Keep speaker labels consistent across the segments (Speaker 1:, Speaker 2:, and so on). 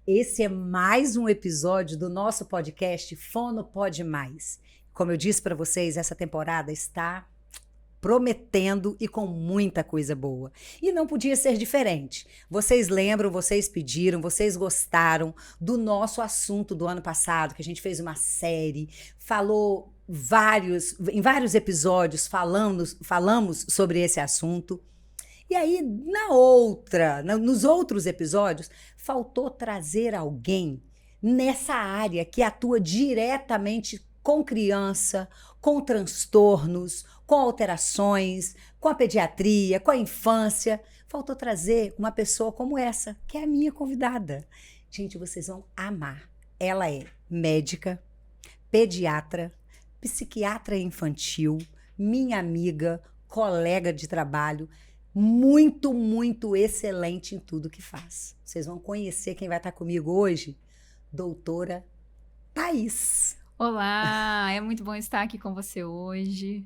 Speaker 1: Esse é mais um episódio do nosso podcast Fono Pode Mais. Como eu disse para vocês, essa temporada está prometendo e com muita coisa boa. E não podia ser diferente. Vocês lembram, vocês pediram, vocês gostaram do nosso assunto do ano passado, que a gente fez uma série, falou em vários episódios falamos sobre esse assunto. E aí, nos outros episódios, faltou trazer alguém nessa área que atua diretamente com criança, com transtornos, com alterações, com a pediatria, com a infância. Faltou trazer uma pessoa como essa, que é a minha convidada. Gente, vocês vão amar. Ela é médica, pediatra, psiquiatra infantil, minha amiga, colega de trabalho, muito, muito excelente em tudo que faz. Vocês vão conhecer quem vai estar comigo hoje, doutora Thaís.
Speaker 2: Olá, é muito bom estar aqui com você hoje.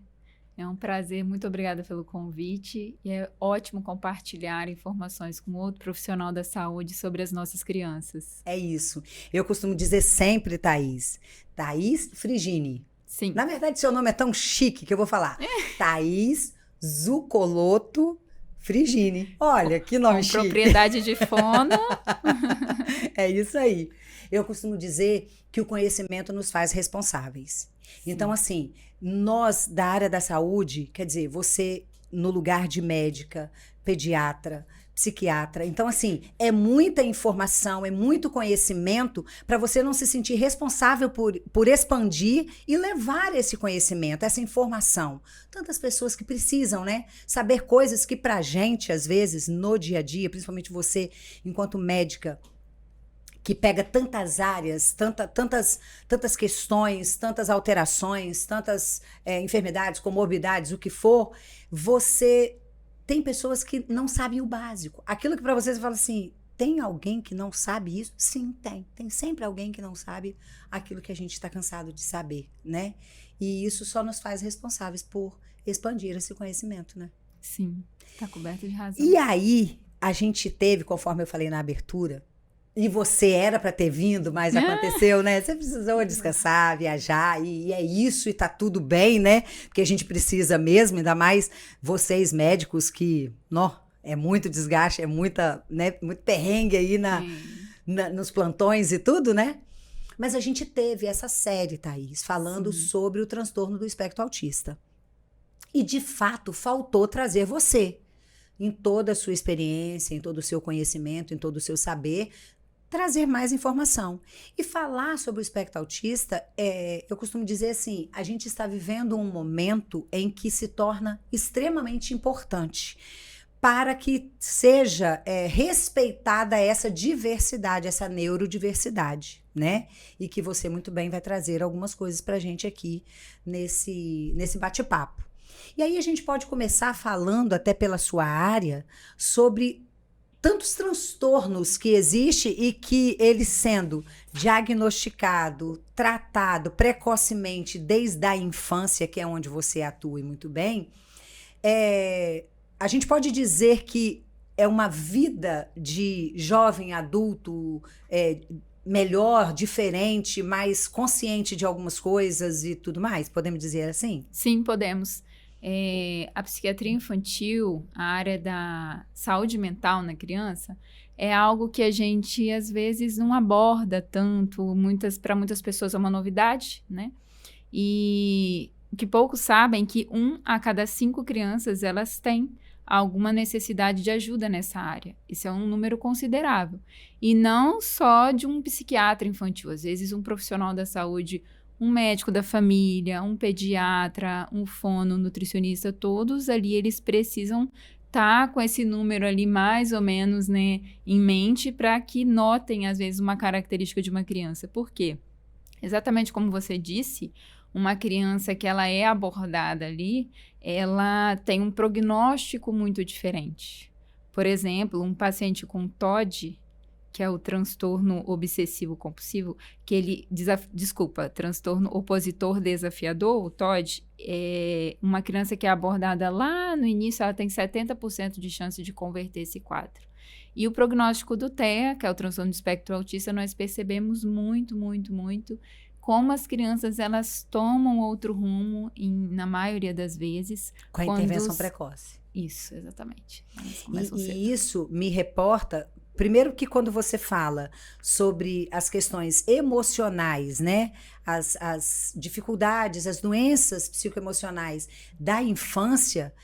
Speaker 2: É um prazer, muito obrigada pelo convite. E é ótimo compartilhar informações com outro profissional da saúde sobre as nossas crianças.
Speaker 1: É isso. Eu costumo dizer sempre, Thaís Frigini.
Speaker 2: Sim.
Speaker 1: Na verdade, seu nome é tão chique que eu vou falar. Thaís Zucoloto Frigini. Olha, que nome chique.
Speaker 2: Propriedade de fono.
Speaker 1: É isso aí. Eu costumo dizer que o conhecimento nos faz responsáveis. Sim. Então, assim, nós da área da saúde, quer dizer, você no lugar de médica, pediatra, psiquiatra. Então, assim, é muita informação, é muito conhecimento para você não se sentir responsável por expandir e levar esse conhecimento, essa informação. Tantas pessoas que precisam, né? Saber coisas que pra gente, às vezes, no dia a dia, principalmente você, enquanto médica, que pega tantas áreas, tantas questões, tantas alterações, tantas enfermidades, comorbidades, o que for, você... Tem pessoas que não sabem o básico. Aquilo que para você fala assim, tem alguém que não sabe isso? Sim, tem. Tem sempre alguém que não sabe aquilo que a gente está cansado de saber, né? E isso só nos faz responsáveis por expandir esse conhecimento, né?
Speaker 2: Sim, está coberto de razão.
Speaker 1: E aí, a gente teve, conforme eu falei na abertura, e você era para ter vindo, mas aconteceu, né? Você precisou descansar, viajar, e é isso, e tá tudo bem, né? Porque a gente precisa mesmo, ainda mais vocês médicos que, é muito desgaste, é muito perrengue aí nos plantões e tudo, né? Mas a gente teve essa série, Thaís, falando sobre o transtorno do espectro autista. E, de fato, faltou trazer você, em toda a sua experiência, em todo o seu conhecimento, em todo o seu saber, trazer mais informação. E falar sobre o espectro autista, eu costumo dizer assim, a gente está vivendo um momento em que se torna extremamente importante para que seja respeitada essa diversidade, essa neurodiversidade, né? E que você muito bem vai trazer algumas coisas para a gente aqui nesse bate-papo. E aí a gente pode começar falando, até pela sua área, sobre tantos transtornos que existem e que eles sendo diagnosticado, tratado precocemente desde a infância, que é onde você atua muito bem, a gente pode dizer que é uma vida de jovem adulto melhor, diferente, mais consciente de algumas coisas e tudo mais? Podemos dizer assim?
Speaker 2: Sim, podemos. A psiquiatria infantil, a área da saúde mental na criança, é algo que a gente, às vezes, não aborda tanto. Para muitas pessoas é uma novidade, né? E o que poucos sabem é que 1 a cada 5 crianças, elas têm alguma necessidade de ajuda nessa área. Isso é um número considerável. E não só de um psiquiatra infantil. Às vezes, um profissional da saúde, um médico da família, um pediatra, um fono, nutricionista, todos ali, eles precisam estar com esse número ali mais ou menos, né, em mente para que notem, às vezes, uma característica de uma criança. Por quê? Exatamente como você disse, uma criança que ela é abordada ali, ela tem um prognóstico muito diferente. Por exemplo, um paciente com TOD, que é o transtorno obsessivo-compulsivo, que ele, transtorno opositor desafiador, o TOD, é uma criança que é abordada lá no início, ela tem 70% de chance de converter esse quadro. E o prognóstico do TEA, que é o transtorno do espectro autista, nós percebemos muito, muito, muito como as crianças, elas tomam outro rumo, na maioria das vezes.
Speaker 1: Com a intervenção precoce.
Speaker 2: Isso, exatamente. Elas começam cedo.
Speaker 1: E isso me reporta, primeiro que quando você fala sobre as questões emocionais, né? As dificuldades, as doenças psicoemocionais da infância,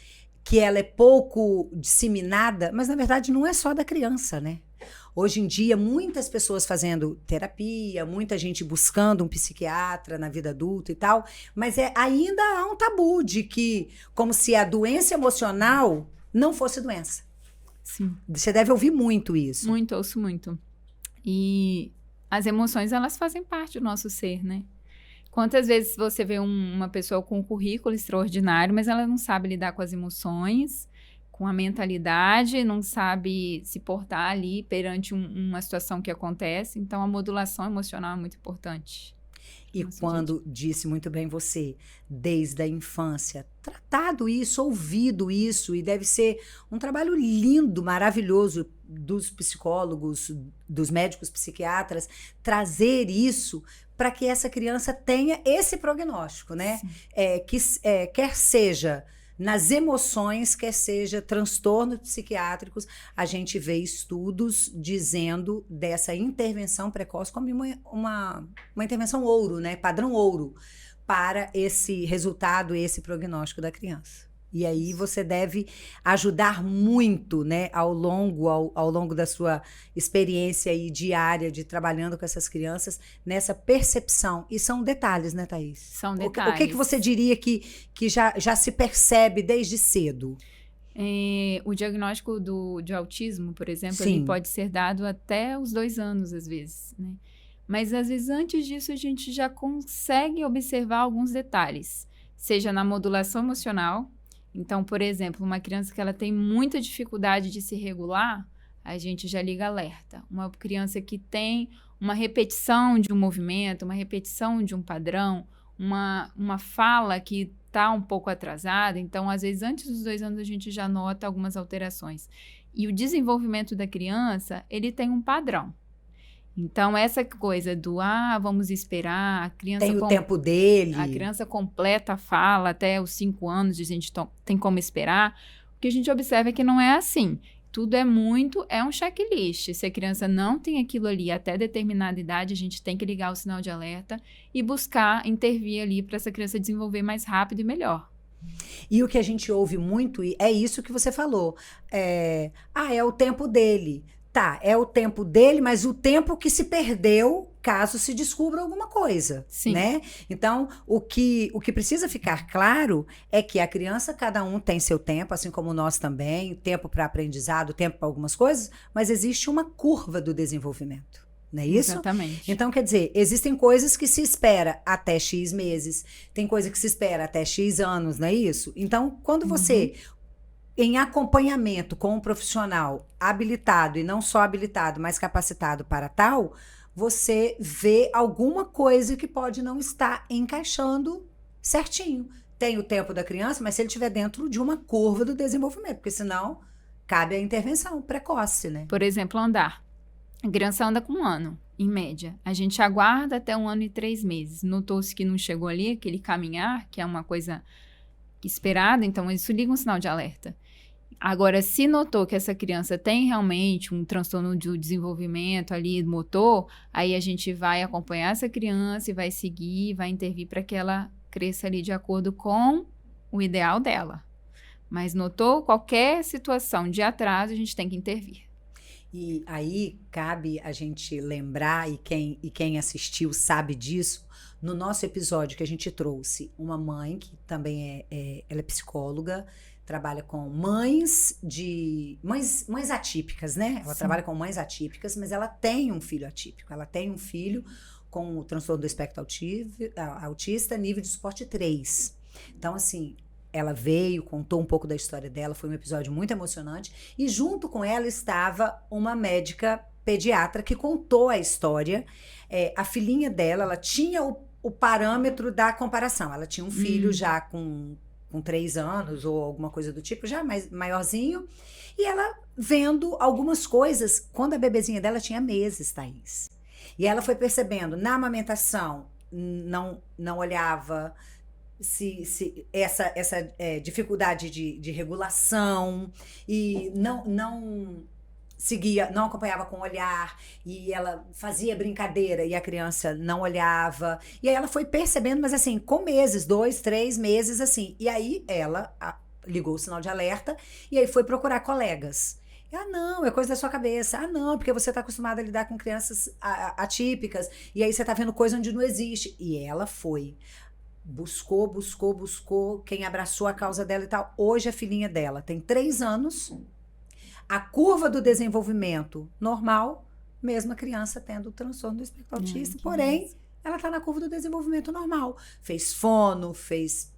Speaker 1: que ela é pouco disseminada, mas na verdade não é só da criança, né? Hoje em dia, muitas pessoas fazendo terapia, muita gente buscando um psiquiatra na vida adulta e tal, mas ainda há um tabu de que, como se a doença emocional não fosse doença.
Speaker 2: Sim.
Speaker 1: Você deve ouvir muito isso.
Speaker 2: Muito, ouço muito. E as emoções, elas fazem parte do nosso ser, né? Quantas vezes você vê uma pessoa com um currículo extraordinário, mas ela não sabe lidar com as emoções, com a mentalidade, não sabe se portar ali perante uma situação que acontece. Então, a modulação emocional é muito importante.
Speaker 1: E quando disse muito bem você, desde a infância, tratado isso, ouvido isso, e deve ser um trabalho lindo, maravilhoso dos psicólogos, dos médicos psiquiatras, trazer isso para que essa criança tenha esse prognóstico, né? Quer seja nas emoções, quer seja transtornos psiquiátricos, a gente vê estudos dizendo dessa intervenção precoce como uma intervenção ouro, né? Padrão ouro, para esse resultado, esse prognóstico da criança. E aí você deve ajudar muito, né, ao longo da sua experiência aí diária de trabalhando com essas crianças, nessa percepção. E são detalhes, né, Thaís?
Speaker 2: São detalhes.
Speaker 1: O que você diria que já se percebe desde cedo?
Speaker 2: O diagnóstico de autismo, por exemplo,
Speaker 1: Sim.
Speaker 2: ele pode ser dado até os 2 anos, às vezes, né? Mas, às vezes, antes disso, a gente já consegue observar alguns detalhes, seja na modulação emocional. Então, por exemplo, uma criança que ela tem muita dificuldade de se regular, a gente já liga alerta. Uma criança que tem uma repetição de um movimento, uma repetição de um padrão, uma fala que está um pouco atrasada. Então, às vezes, antes dos 2 anos, a gente já nota algumas alterações. E o desenvolvimento da criança, ele tem um padrão. Então, essa coisa do, vamos esperar, a criança...
Speaker 1: Tem o tempo dele.
Speaker 2: A criança completa a fala até os 5 anos, a gente tem como esperar. O que a gente observa é que não é assim. Tudo é um checklist. Se a criança não tem aquilo ali até determinada idade, a gente tem que ligar o sinal de alerta e buscar intervir ali para essa criança desenvolver mais rápido e melhor.
Speaker 1: E o que a gente ouve muito é isso que você falou. É o tempo dele. Tá, é o tempo dele, mas o tempo que se perdeu caso se descubra alguma coisa,
Speaker 2: Sim.
Speaker 1: Né? Então, o que precisa ficar claro é que a criança, cada um tem seu tempo, assim como nós também, tempo para aprendizado, tempo para algumas coisas, mas existe uma curva do desenvolvimento, não é isso?
Speaker 2: Exatamente.
Speaker 1: Então, quer dizer, existem coisas que se espera até X meses, tem coisa que se espera até X anos, não é isso? Então, quando você... em acompanhamento com um profissional habilitado, e não só habilitado, mas capacitado para tal, você vê alguma coisa que pode não estar encaixando certinho. Tem o tempo da criança, mas se ele estiver dentro de uma curva do desenvolvimento, porque senão cabe a intervenção precoce, né?
Speaker 2: Por exemplo, andar. A criança anda com 1 ano, em média. A gente aguarda até 1 ano e 3 meses. Notou-se que não chegou ali, aquele caminhar, que é uma coisa esperada, então isso liga um sinal de alerta. Agora, se notou que essa criança tem realmente um transtorno de desenvolvimento ali motor, aí a gente vai acompanhar essa criança e vai seguir, vai intervir para que ela cresça ali de acordo com o ideal dela. Mas notou qualquer situação de atraso, a gente tem que intervir.
Speaker 1: E aí cabe a gente lembrar, e quem assistiu sabe disso, no nosso episódio que a gente trouxe uma mãe que também ela é psicóloga, trabalha com mães atípicas, né? Ela
Speaker 2: Sim.
Speaker 1: trabalha com mães atípicas, mas ela tem um filho atípico. Ela tem um filho com o transtorno do espectro autista, nível de suporte 3. Então, assim, ela veio, contou um pouco da história dela, foi um episódio muito emocionante. E junto com ela estava uma médica pediatra que contou a história. A filhinha dela, ela tinha o parâmetro da comparação. Ela tinha um filho já com com 3 anos ou alguma coisa do tipo, já mais maiorzinho, e ela vendo algumas coisas, quando a bebezinha dela tinha meses, Thaís. E ela foi percebendo, na amamentação, não olhava se essa dificuldade de regulação, e não seguia, não acompanhava com o olhar, e ela fazia brincadeira e a criança não olhava. E aí ela foi percebendo, mas assim, com meses, 2, 3 meses, assim. E aí ela ligou o sinal de alerta e aí foi procurar colegas. Não, é coisa da sua cabeça. Não, porque você está acostumada a lidar com crianças atípicas, e aí você está vendo coisa onde não existe. E ela foi. Buscou, quem abraçou a causa dela e tal. Hoje a filhinha dela tem 3 anos, a curva do desenvolvimento normal, mesmo a criança tendo o transtorno do espectro autista, porém, ela está na curva do desenvolvimento normal. Fez fono, fez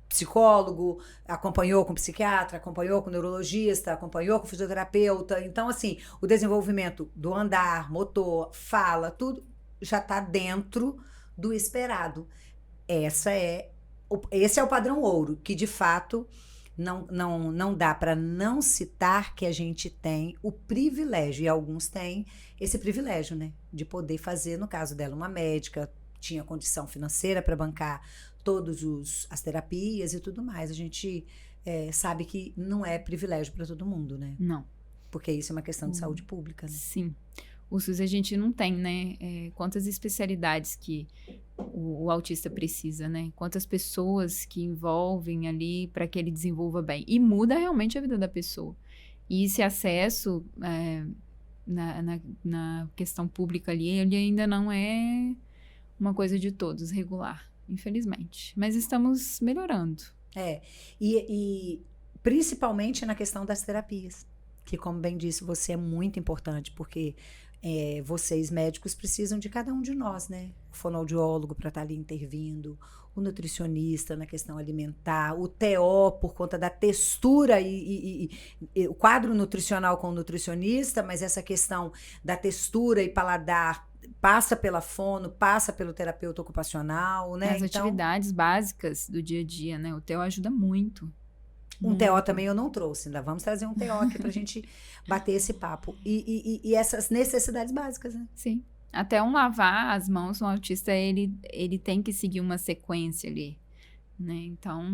Speaker 1: psicólogo, acompanhou com psiquiatra, acompanhou com neurologista, acompanhou com fisioterapeuta. Então, assim, o desenvolvimento do andar, motor, fala, tudo já está dentro do esperado. Esse é o padrão ouro, que de fato não dá para não citar que a gente tem o privilégio, e alguns têm esse privilégio, né, de poder fazer, no caso dela, uma médica, tinha condição financeira para bancar todas as terapias e tudo mais. A gente sabe que não é privilégio para todo mundo, né?
Speaker 2: Não.
Speaker 1: Porque isso é uma questão de saúde pública, né?
Speaker 2: Sim. O SUS a gente não tem, né? Quantas especialidades que o autista precisa, né? Quantas pessoas que envolvem ali para que ele desenvolva bem. E muda realmente a vida da pessoa. E esse acesso na questão pública ali, ele ainda não é uma coisa de todos, regular, infelizmente. Mas estamos melhorando.
Speaker 1: E principalmente na questão das terapias, que, como bem disse, você é muito importante, porque vocês médicos precisam de cada um de nós, né? O fonoaudiólogo para estar ali intervindo, o nutricionista na questão alimentar, o TO por conta da textura e o quadro nutricional com o nutricionista, mas essa questão da textura e paladar passa pela fono, passa pelo terapeuta ocupacional, né?
Speaker 2: As atividades básicas do dia a dia, né? O TO ajuda muito.
Speaker 1: Um TO também eu não trouxe, ainda vamos trazer um TO aqui pra gente bater esse papo. E essas necessidades básicas, né?
Speaker 2: Sim. Até lavar as mãos, um autista, ele tem que seguir uma sequência ali, né? Então,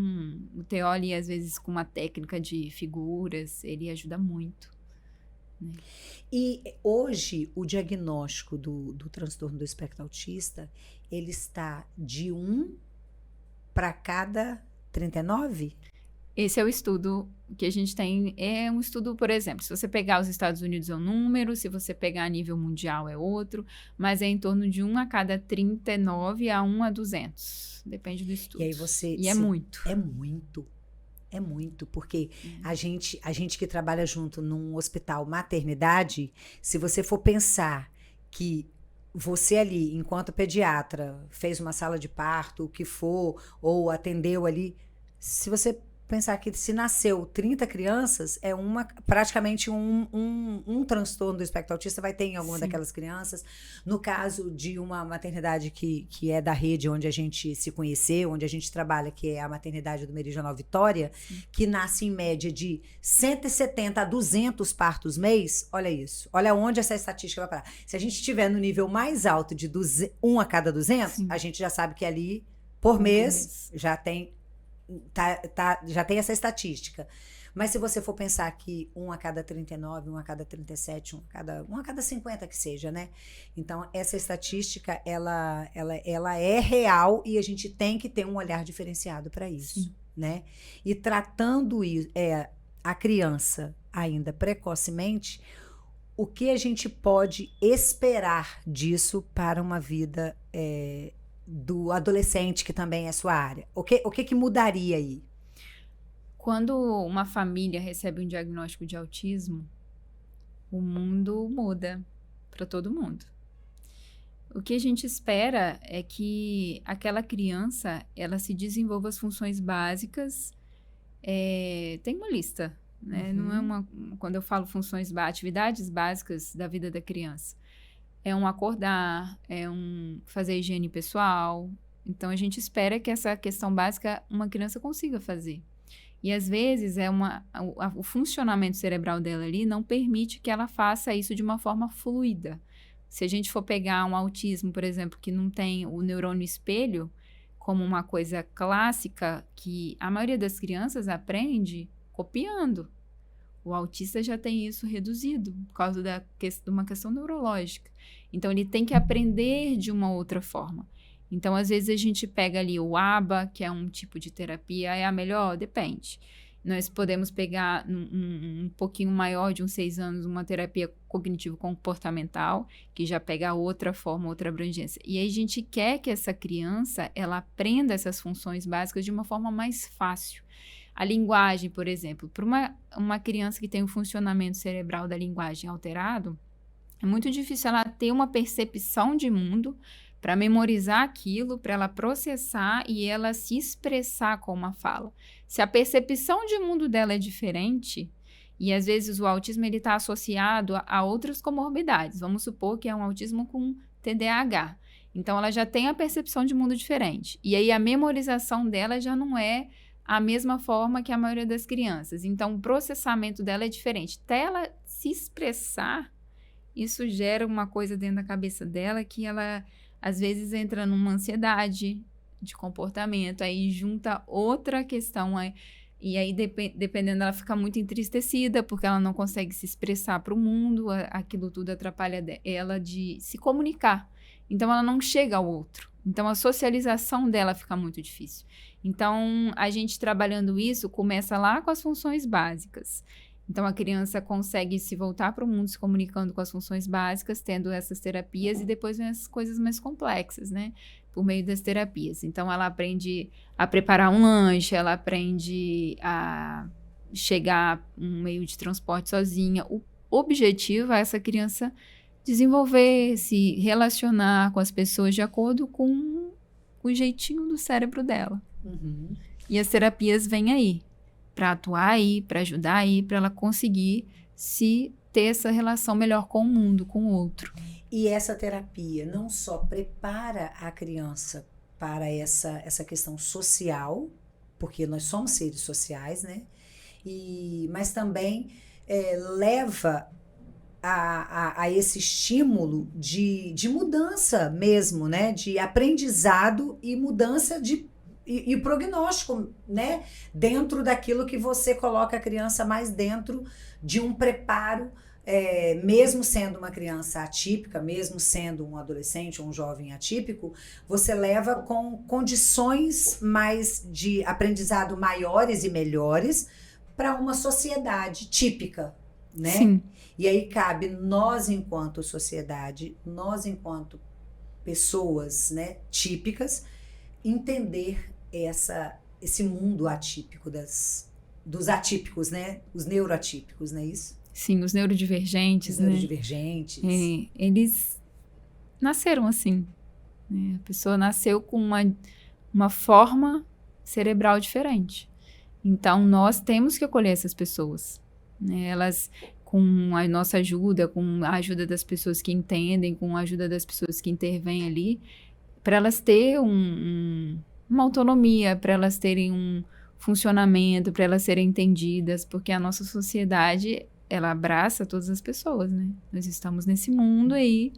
Speaker 2: o TO ali, às vezes, com uma técnica de figuras, ele ajuda muito, né?
Speaker 1: E hoje, o diagnóstico do transtorno do espectro autista, ele está de 1 para cada 39?
Speaker 2: Esse é o estudo que a gente tem. É um estudo, por exemplo, se você pegar os Estados Unidos é um número, se você pegar a nível mundial é outro, mas é em torno de 1 a cada 39 a 1 a 200. Depende do estudo.
Speaker 1: E aí
Speaker 2: é muito.
Speaker 1: É muito, porque a gente que trabalha junto num hospital maternidade, se você for pensar que você ali, enquanto pediatra, fez uma sala de parto, o que for, ou atendeu ali, se você pensar que se nasceu 30 crianças, praticamente um transtorno do espectro autista vai ter em alguma daquelas crianças. No caso de uma maternidade que é da rede onde a gente se conheceu, onde a gente trabalha, que é a maternidade do Meridional Vitória, que nasce em média de 170 a 200 partos mês, olha isso. Olha onde essa estatística vai parar. Se a gente estiver no nível mais alto de 1 a cada 200, a gente já sabe que ali, por mês, já tem... já tem essa estatística. Mas se você for pensar que 1 a cada 39, 1 a cada 37, 1 a cada 50 que seja, né? Então, essa estatística, ela é real e a gente tem que ter um olhar diferenciado para isso, né? E tratando a criança ainda precocemente, o que a gente pode esperar disso para uma vida do adolescente, que também é sua área? O que mudaria aí?
Speaker 2: Quando uma família recebe um diagnóstico de autismo, o mundo muda para todo mundo. O que a gente espera é que aquela criança, ela se desenvolva as funções básicas. Tem uma lista, né? Não é quando eu falo funções atividades básicas da vida da criança. É um acordar, fazer higiene pessoal, Então, a gente espera que essa questão básica uma criança consiga fazer. E, às vezes, o funcionamento cerebral dela ali não permite que ela faça isso de uma forma fluida. Se a gente for pegar um autismo, por exemplo, que não tem o neurônio espelho, como uma coisa clássica que a maioria das crianças aprende copiando. O autista já tem isso reduzido por causa de uma questão neurológica. Então, ele tem que aprender de uma outra forma. Então, às vezes, a gente pega ali o ABA, que é um tipo de terapia, é a melhor? Depende. Nós podemos pegar um pouquinho maior, de uns 6 anos, uma terapia cognitivo-comportamental, que já pega outra forma, outra abrangência. E aí a gente quer que essa criança, ela aprenda essas funções básicas de uma forma mais fácil. A linguagem, por exemplo, para uma criança que tem o funcionamento cerebral da linguagem alterado, é muito difícil ela ter uma percepção de mundo para memorizar aquilo, para ela processar e ela se expressar com uma fala. Se a percepção de mundo dela é diferente, e às vezes o autismo está associado a outras comorbidades, vamos supor que é um autismo com TDAH, então ela já tem a percepção de mundo diferente, e aí a memorização dela já não é a mesma forma que a maioria das crianças, então o processamento dela é diferente. Até ela se expressar, isso gera uma coisa dentro da cabeça dela que ela às vezes entra numa ansiedade de comportamento, aí junta outra questão, e aí dependendo, ela fica muito entristecida, porque ela não consegue se expressar para o mundo, aquilo tudo atrapalha ela de se comunicar. Então, ela não chega ao outro. Então, a socialização dela fica muito difícil. Então, a gente trabalhando isso, começa lá com as funções básicas. Então, a criança consegue se voltar para o mundo se comunicando com as funções básicas, tendo essas terapias, e depois vem as coisas mais complexas, né? Por meio das terapias. Então, ela aprende a preparar um lanche, ela aprende a chegar um meio de transporte sozinha. O objetivo é essa criança desenvolver, se relacionar com as pessoas de acordo com o jeitinho do cérebro dela.
Speaker 1: Uhum.
Speaker 2: E as terapias vêm aí, para atuar aí, para ajudar aí, para ela conseguir se ter essa relação melhor com o mundo, com o outro.
Speaker 1: E essa terapia não só prepara a criança para essa questão social, porque nós somos seres sociais, né? Mas também leva a esse estímulo de mudança mesmo, né? De aprendizado e mudança e prognóstico, né? Dentro daquilo que você coloca a criança mais dentro de um preparo, mesmo sendo uma criança atípica, mesmo sendo um adolescente ou um jovem atípico, você leva com condições mais de aprendizado maiores e melhores para uma sociedade típica, né?
Speaker 2: Sim.
Speaker 1: E aí cabe nós, enquanto sociedade, nós, enquanto pessoas, né, típicas, entender esse mundo atípico dos atípicos, né? Os neuroatípicos, não é isso?
Speaker 2: Sim, os neurodivergentes,
Speaker 1: Os neurodivergentes.
Speaker 2: Eles nasceram assim, né? A pessoa nasceu com uma forma cerebral diferente. Então, nós temos que acolher essas pessoas, né? Elas, com a nossa ajuda, com a ajuda das pessoas que entendem, com a ajuda das pessoas que intervêm ali, para elas terem uma autonomia, para elas terem um funcionamento, para elas serem entendidas, porque a nossa sociedade, ela abraça todas as pessoas, né? Nós estamos nesse mundo aí,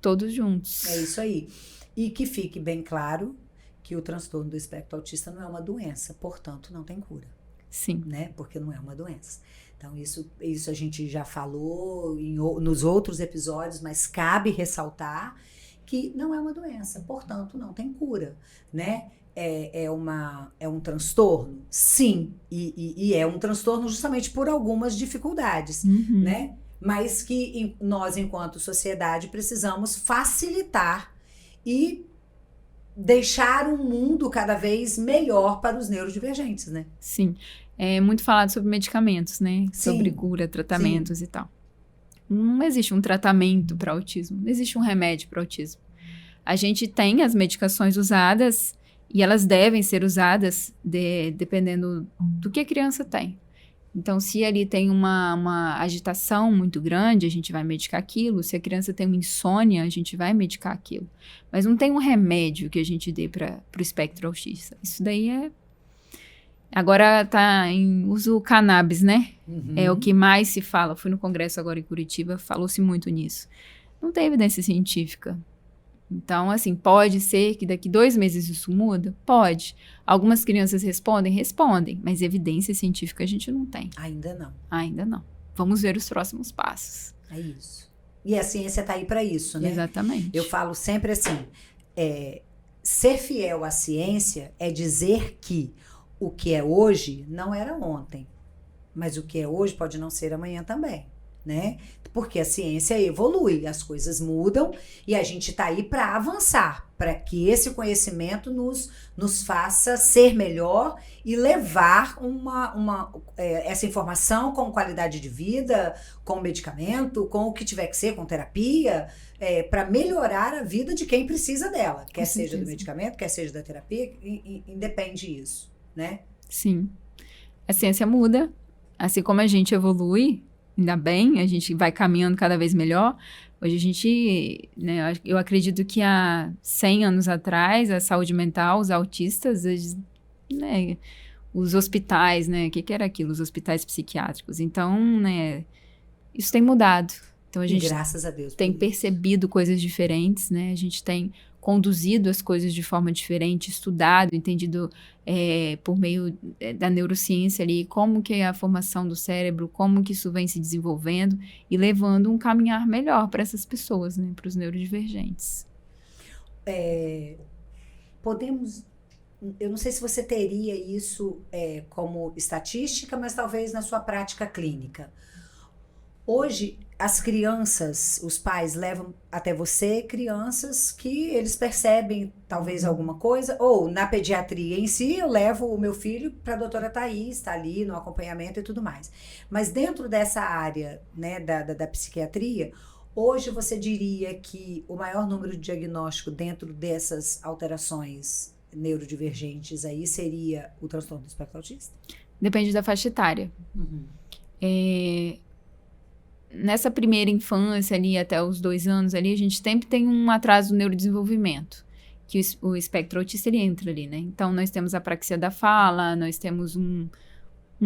Speaker 2: todos juntos.
Speaker 1: É isso aí. E que fique bem claro que o transtorno do espectro autista não é uma doença, portanto, não tem cura.
Speaker 2: Sim.
Speaker 1: Né? Porque não é uma doença. Então, isso a gente já falou nos outros episódios, mas cabe ressaltar que não é uma doença, portanto, não tem cura, né? É um transtorno? Sim, e é um transtorno justamente por algumas dificuldades, né? Mas que nós, enquanto sociedade, precisamos facilitar e deixar um mundo cada vez melhor para os neurodivergentes, né?
Speaker 2: Sim. É muito falado sobre medicamentos, né?
Speaker 1: Sim.
Speaker 2: Sobre cura, tratamentos
Speaker 1: Sim.
Speaker 2: e tal. Não existe um tratamento para autismo, não existe um remédio para autismo. A gente tem as medicações usadas e elas devem ser usadas dependendo do que a criança tem. Então, se ali tem uma agitação muito grande, a gente vai medicar aquilo. Se a criança tem uma insônia, a gente vai medicar aquilo. Mas não tem um remédio que a gente dê para o espectro autista. Isso daí é... Agora tá em uso cannabis, né? É o que mais se fala. Fui no congresso agora em Curitiba, falou-se muito nisso. Não tem evidência científica. Então, assim, pode ser que daqui 2 meses isso muda? Pode. Algumas crianças respondem? Respondem. Mas evidência científica a gente não tem.
Speaker 1: Ainda não.
Speaker 2: Ainda não. Vamos ver os próximos passos.
Speaker 1: É isso. E a ciência está aí para isso, né?
Speaker 2: Exatamente.
Speaker 1: Eu falo sempre assim, ser fiel à ciência é dizer que o que é hoje não era ontem. Mas o que é hoje pode não ser amanhã também, né? Porque a ciência evolui, as coisas mudam e a gente está aí para avançar, para que esse conhecimento nos faça ser melhor e levar essa informação com qualidade de vida, com medicamento, com o que tiver que ser, com terapia, para melhorar a vida de quem precisa dela, quer seja do medicamento, quer seja da terapia, independe isso, né?
Speaker 2: Sim. A ciência muda, assim como a gente evolui. Ainda bem, a gente vai caminhando cada vez melhor. Hoje a gente, né, eu acredito que há 100 anos atrás, a saúde mental, os autistas, né, os hospitais, né, o que era aquilo? Os hospitais psiquiátricos. Então, né, isso tem mudado. Então a gente
Speaker 1: graças a Deus,
Speaker 2: tem percebido coisas diferentes, né? A gente tem conduzido as coisas de forma diferente, estudado, entendido por meio da neurociência ali, como que é a formação do cérebro, como que isso vem se desenvolvendo e levando um caminhar melhor para essas pessoas, né? Para os neurodivergentes.
Speaker 1: Podemos... Eu não sei se você teria isso como estatística, mas talvez na sua prática clínica. Hoje, as crianças, os pais levam até você crianças que eles percebem talvez alguma coisa, ou na pediatria em si, eu levo o meu filho para a doutora Thaís, está ali no acompanhamento e tudo mais. Mas dentro dessa área, né, da psiquiatria, hoje você diria que o maior número de diagnóstico dentro dessas alterações neurodivergentes aí seria o transtorno do espectro autista?
Speaker 2: Depende da faixa etária. Nessa primeira infância ali, até os 2 anos ali, a gente sempre tem um atraso no neurodesenvolvimento, que o espectro autista, ele entra ali, né? Então, nós temos a apraxia da fala, nós temos um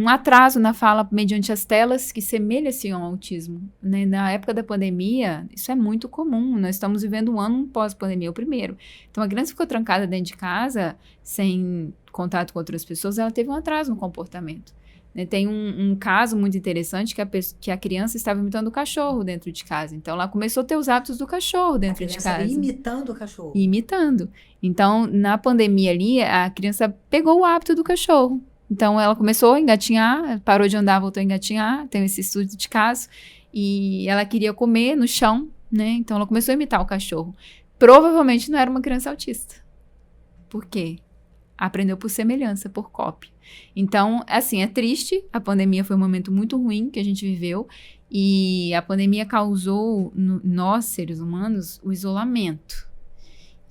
Speaker 2: atraso na fala mediante as telas que semelha-se ao autismo, né? Na época da pandemia, isso é muito comum, nós estamos vivendo um ano pós-pandemia, o primeiro. Então, a criança ficou trancada dentro de casa, sem contato com outras pessoas, ela teve um atraso no comportamento. Tem um caso muito interessante que a criança estava imitando o cachorro dentro de casa. Então, ela começou a ter os hábitos do cachorro dentro de casa.
Speaker 1: Imitando o cachorro.
Speaker 2: Imitando. Então, na pandemia ali, a criança pegou o hábito do cachorro. Então, ela começou a engatinhar, parou de andar, voltou a engatinhar. Tem esse estudo de caso. E ela queria comer no chão, né? Então, ela começou a imitar o cachorro. Provavelmente não era uma criança autista. Por quê? Aprendeu por semelhança, por cópia. Então, assim, é triste. A pandemia foi um momento muito ruim que a gente viveu. E a pandemia causou, nós, seres humanos, o isolamento.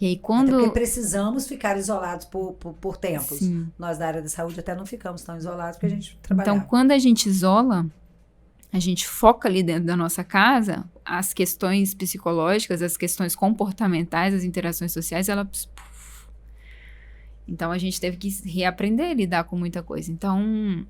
Speaker 2: E aí, quando...
Speaker 1: Até porque precisamos ficar isolados por tempos.
Speaker 2: Sim.
Speaker 1: Nós, da área da saúde, até não ficamos tão isolados porque a gente trabalhava.
Speaker 2: Então, quando a gente isola, a gente foca ali dentro da nossa casa, as questões psicológicas, as questões comportamentais, as interações sociais, elas... Então, a gente teve que reaprender a lidar com muita coisa. Então,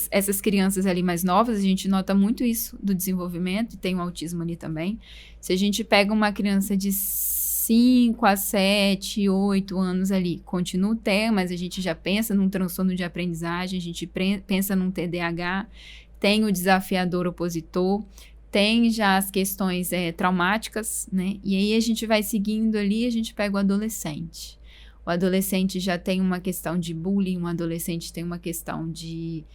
Speaker 2: essas crianças ali mais novas, a gente nota muito isso do desenvolvimento, e tem o autismo ali também. Se a gente pega uma criança de 5 a 7, 8 anos ali, continua o TEA, mas a gente já pensa num transtorno de aprendizagem, a gente pensa num TDAH, tem o desafiador opositor, tem já as questões traumáticas, né? E aí a gente vai seguindo ali, a gente pega o adolescente. O adolescente já tem uma questão de bullying, o adolescente tem uma questão de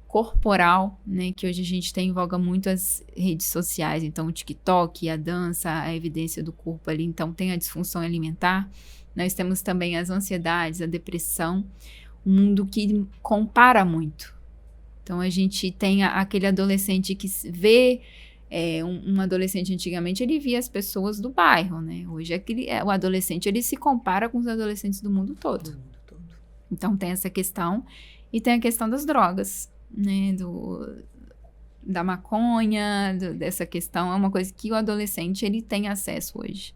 Speaker 2: corporal, né? Que hoje a gente tem em voga muito as redes sociais. Então, o TikTok, a dança, a evidência do corpo ali. Então, tem a disfunção alimentar. Nós temos também as ansiedades, a depressão. Um mundo que compara muito. Então, a gente tem aquele adolescente que vê... um adolescente antigamente, ele via as pessoas do bairro, né? Hoje, o adolescente, ele se compara com os adolescentes do mundo todo. Então, tem essa questão. E tem a questão das drogas, né? Da maconha, dessa questão. É uma coisa que o adolescente, ele tem acesso hoje.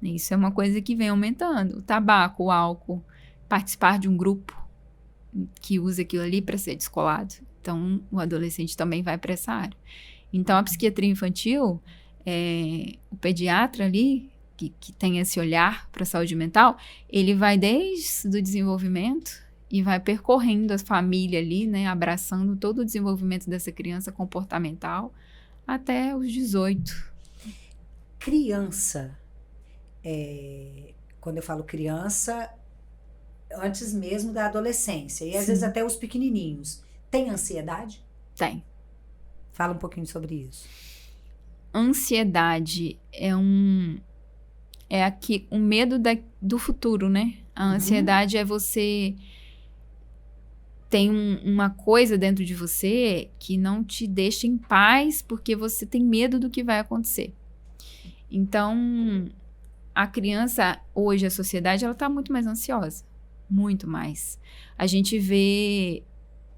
Speaker 2: Isso é uma coisa que vem aumentando. O tabaco, o álcool, participar de um grupo que usa aquilo ali para ser descolado. Então, o adolescente também vai para essa área. Então, a psiquiatria infantil, o pediatra ali, que tem esse olhar para a saúde mental, ele vai desde o desenvolvimento e vai percorrendo a família ali, né, abraçando todo o desenvolvimento dessa criança comportamental até os 18.
Speaker 1: Criança, quando eu falo criança, antes mesmo da adolescência, e às vezes até os pequenininhos, tem ansiedade?
Speaker 2: Tem.
Speaker 1: Fala um pouquinho sobre isso.
Speaker 2: Ansiedade é aqui o medo do futuro, né? A ansiedade é você tem uma coisa dentro de você que não te deixa em paz porque você tem medo do que vai acontecer. Então, a criança, hoje, a sociedade, ela tá muito mais ansiosa. Muito mais. A gente vê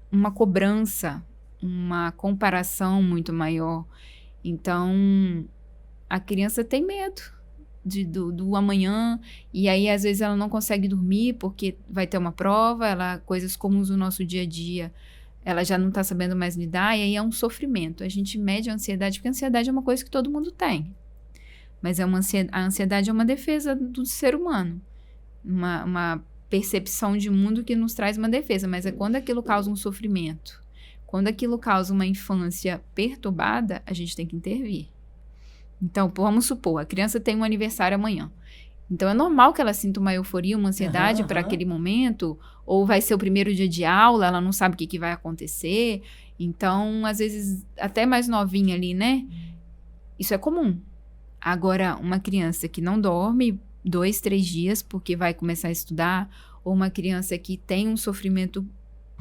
Speaker 2: uma cobrança, uma comparação muito maior. Então, a criança tem medo do amanhã, e aí às vezes ela não consegue dormir porque vai ter uma prova, coisas comuns no nosso dia a dia, ela já não está sabendo mais lidar, e aí é um sofrimento. A gente mede a ansiedade, porque a ansiedade é uma coisa que todo mundo tem. Mas a ansiedade é uma defesa do ser humano. Uma percepção de mundo que nos traz uma defesa, mas é quando aquilo causa um sofrimento, quando aquilo causa uma infância perturbada, a gente tem que intervir. Então, vamos supor, a criança tem um aniversário amanhã. Então, é normal que ela sinta uma euforia, uma ansiedade para aquele momento, ou vai ser o primeiro dia de aula, ela não sabe o que vai acontecer. Então, às vezes, até mais novinha ali, né? Isso é comum. Agora, uma criança que não dorme 2, 3 dias porque vai começar a estudar, ou uma criança que tem um sofrimento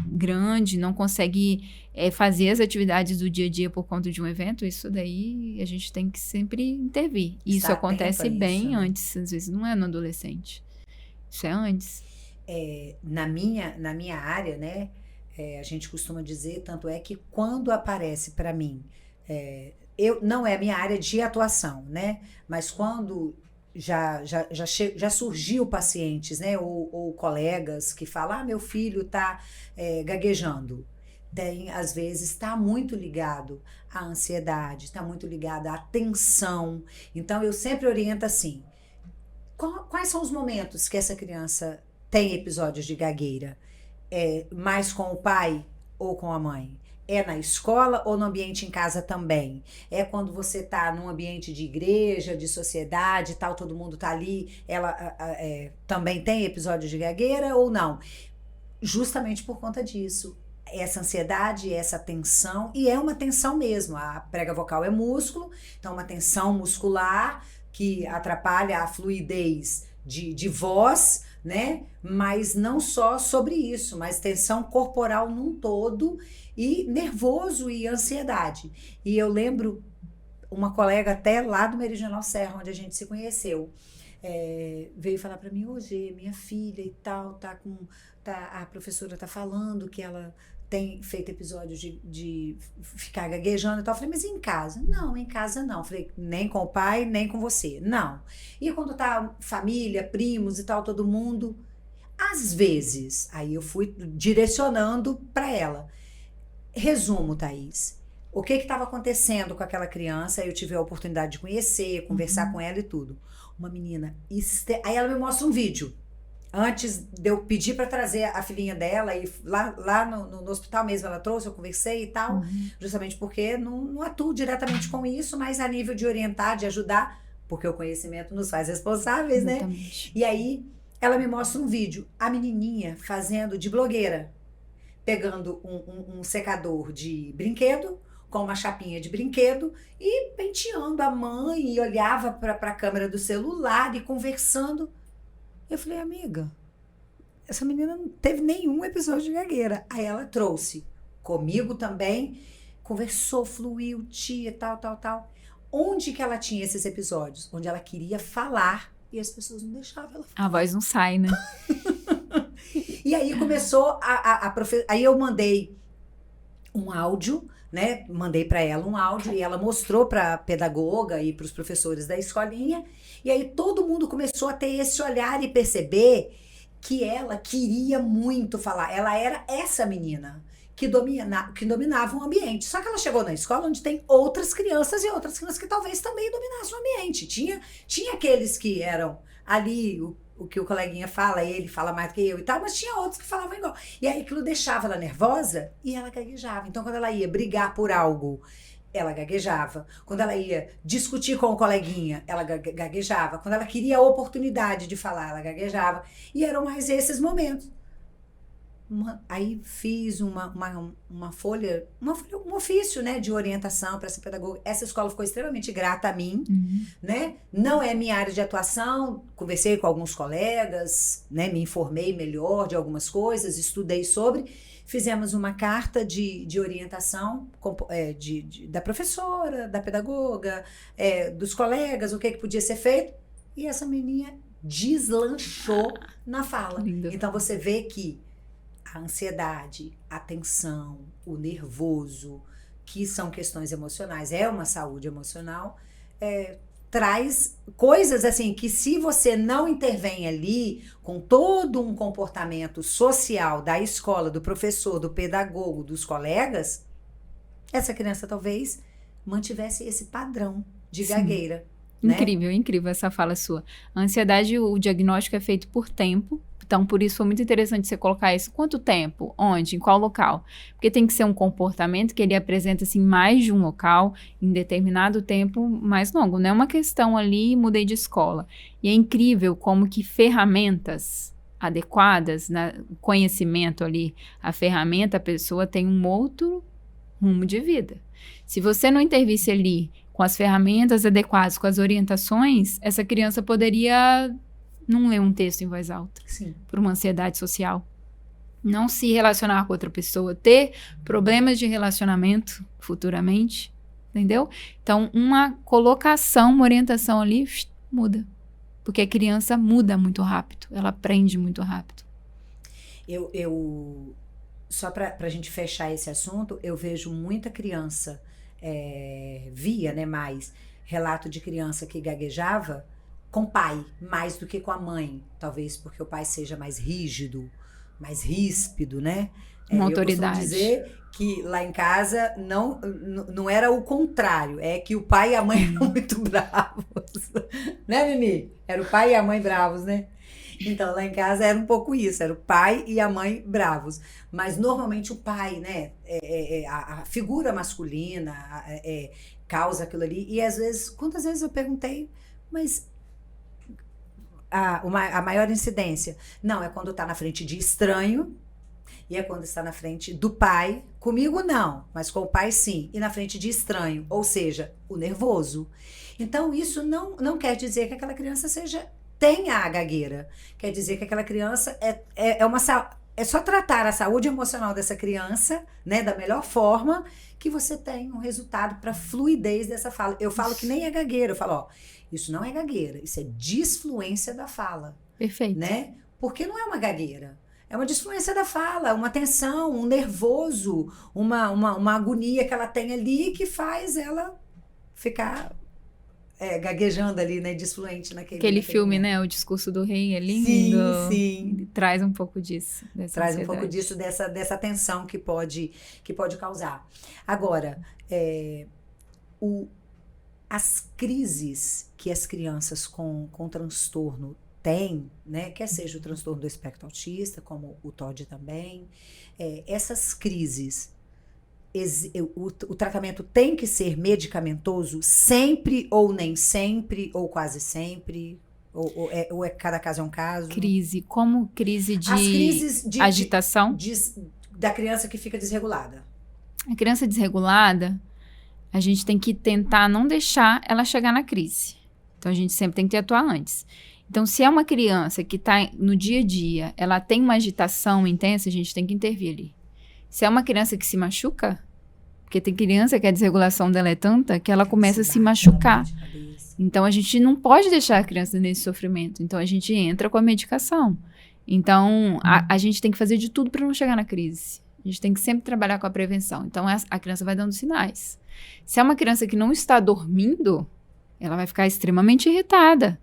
Speaker 2: grande, não consegue fazer as atividades do dia a dia por conta de um evento, isso daí a gente tem que sempre intervir. Isso acontece bem antes, às vezes não é no adolescente. Isso é antes.
Speaker 1: Na minha área, né, a gente costuma dizer, tanto é que quando aparece para mim, não é a minha área de atuação, né, mas quando já surgiu pacientes, né, ou colegas que falam, meu filho está gaguejando. Às vezes está muito ligado à ansiedade, está muito ligado à tensão. Então eu sempre oriento assim, quais são os momentos que essa criança tem episódios de gagueira? Mais com o pai ou com a mãe? É na escola ou no ambiente em casa também? É quando você está num ambiente de igreja, de sociedade e tal, todo mundo está ali, ela também tem episódios de gagueira ou não? Justamente por conta disso. Essa ansiedade, essa tensão, e é uma tensão mesmo. A prega vocal é músculo, então uma tensão muscular que atrapalha a fluidez de voz, né? Mas não só sobre isso, mas tensão corporal num todo, e nervoso e ansiedade. E eu lembro uma colega até lá do Meridional Serra, onde a gente se conheceu, veio falar para mim, hoje minha filha e tal, a professora tá falando que ela tem feito episódios de ficar gaguejando e tal. Eu falei, mas em casa? Não, em casa não. Eu falei, nem com o pai, nem com você. Não. E quando tá família, primos e tal, todo mundo, às vezes, aí eu fui direcionando para ela. Resumo, Thaís. O que estava acontecendo com aquela criança? Eu tive a oportunidade de conhecer, conversar com ela e tudo. Uma menina, aí ela me mostra um vídeo. Antes de eu pedir para trazer a filhinha dela, e lá no hospital mesmo ela trouxe, eu conversei e tal, justamente porque não atuo diretamente com isso, mas a nível de orientar, de ajudar, porque o conhecimento nos faz responsáveis,
Speaker 2: Exatamente.
Speaker 1: Né? E aí ela me mostra um vídeo, a menininha fazendo de blogueira, pegando um secador de brinquedo, com uma chapinha de brinquedo, e penteando a mãe, e olhava para a câmera do celular e conversando. Eu falei, amiga, essa menina não teve nenhum episódio de gagueira. Aí ela trouxe comigo também, conversou, fluiu, tia, tal. Onde que ela tinha esses episódios? Onde ela queria falar e as pessoas não deixavam ela falar.
Speaker 2: A voz não sai, né?
Speaker 1: E aí começou aí eu mandei um áudio, né? Mandei para ela um áudio e ela mostrou para a pedagoga e para os professores da escolinha. E aí todo mundo começou a ter esse olhar e perceber que ela queria muito falar. Ela era essa menina que dominava o ambiente. Só que ela chegou na escola onde tem outras crianças e outras crianças que talvez também dominassem o ambiente. Tinha aqueles que eram ali, o que o coleguinha fala, ele fala mais do que eu e tal, mas tinha outros que falavam igual. E aí aquilo deixava ela nervosa e ela gaguejava. Então quando ela ia brigar por algo, ela gaguejava. Quando ela ia discutir com o coleguinha, ela gaguejava. Quando ela queria a oportunidade de falar, ela gaguejava. E eram mais esses momentos. Aí fiz uma folha, um ofício, né, de orientação para essa pedagoga. Essa escola ficou extremamente grata a mim, né? Não é minha área de atuação, conversei com alguns colegas, né, me informei melhor de algumas coisas, estudei sobre, fizemos uma carta de orientação da professora, da pedagoga, dos colegas, o que podia ser feito, e essa menina deslanchou na fala.
Speaker 2: Lindo.
Speaker 1: Então você vê que a ansiedade, a tensão, o nervoso, que são questões emocionais, é uma saúde emocional, traz coisas assim que se você não intervém ali com todo um comportamento social da escola, do professor, do pedagogo, dos colegas, essa criança talvez mantivesse esse padrão de gagueira. Né?
Speaker 2: Incrível, incrível essa fala sua. A ansiedade, o diagnóstico é feito por tempo. Então, por isso foi muito interessante você colocar isso. Quanto tempo? Onde? Em qual local? Porque tem que ser um comportamento que ele apresenta, assim, mais de um local, em determinado tempo mais longo. Não é uma questão ali, mudei de escola. E é incrível como que ferramentas adequadas, o conhecimento ali, a ferramenta, a pessoa tem um outro rumo de vida. Se você não intervisse ali com as ferramentas adequadas, com as orientações, essa criança poderia não ler um texto em voz alta.
Speaker 1: Sim.
Speaker 2: Por uma ansiedade social. Não se relacionar com outra pessoa. Ter problemas de relacionamento futuramente. Entendeu? Então, uma colocação, uma orientação ali, muda. Porque a criança muda muito rápido. Ela aprende muito rápido.
Speaker 1: Só para a gente fechar esse assunto, eu vejo muita criança, via, né, mais relato de criança que gaguejava com o pai, mais do que com a mãe. Talvez porque o pai seja mais rígido, mais ríspido, né?
Speaker 2: Uma autoridade.
Speaker 1: Eu costumo dizer que lá em casa não era o contrário. É que o pai e a mãe eram muito bravos. Né, Mimi? Era o pai e a mãe bravos, né? Então, lá em casa era um pouco isso. Era o pai e a mãe bravos. Mas, normalmente, o pai, né? A figura masculina causa aquilo ali. E, às vezes, quantas vezes eu perguntei, mas a maior incidência? Não, é quando está na frente de estranho e é quando está na frente do pai. Comigo não, mas com o pai sim. E na frente de estranho, ou seja, o nervoso. Então isso não quer dizer que aquela criança tenha a gagueira. Quer dizer que aquela criança é só tratar a saúde emocional dessa criança, né, da melhor forma, que você tem um resultado para fluidez dessa fala. Eu falo que nem é gagueira, eu falo, ó, isso não é gagueira, isso é disfluência da fala.
Speaker 2: Perfeito.
Speaker 1: Né? Porque não é uma gagueira. É uma disfluência da fala, uma tensão, um nervoso, uma agonia que ela tem ali que faz ela ficar gaguejando ali, né? Disfluente naquele
Speaker 2: filme, momento. Né? O Discurso do Rei é lindo.
Speaker 1: Sim.
Speaker 2: Ele traz um pouco disso.
Speaker 1: Traz um pouco disso, dessa tensão que pode causar. Agora, as crises que as crianças com transtorno têm, né, quer seja o transtorno do espectro autista, como o TOD também, essas crises, o tratamento tem que ser medicamentoso sempre ou nem sempre, ou quase sempre, ou cada caso é um caso?
Speaker 2: Crise, como crise de,
Speaker 1: as crises de
Speaker 2: agitação?
Speaker 1: Da criança que fica desregulada.
Speaker 2: A criança desregulada, a gente tem que tentar não deixar ela chegar na crise. Então, a gente sempre tem que atuar antes. Então, se é uma criança que está no dia a dia, ela tem uma agitação intensa, a gente tem que intervir ali. Se é uma criança que se machuca, porque tem criança que a desregulação dela é tanta que ela começa a se machucar. Então, a gente não pode deixar a criança nesse sofrimento. Então, a gente entra com a medicação. Então, a gente tem que fazer de tudo para não chegar na crise. A gente tem que sempre trabalhar com a prevenção. Então, a criança vai dando sinais. Se é uma criança que não está dormindo, ela vai ficar extremamente irritada.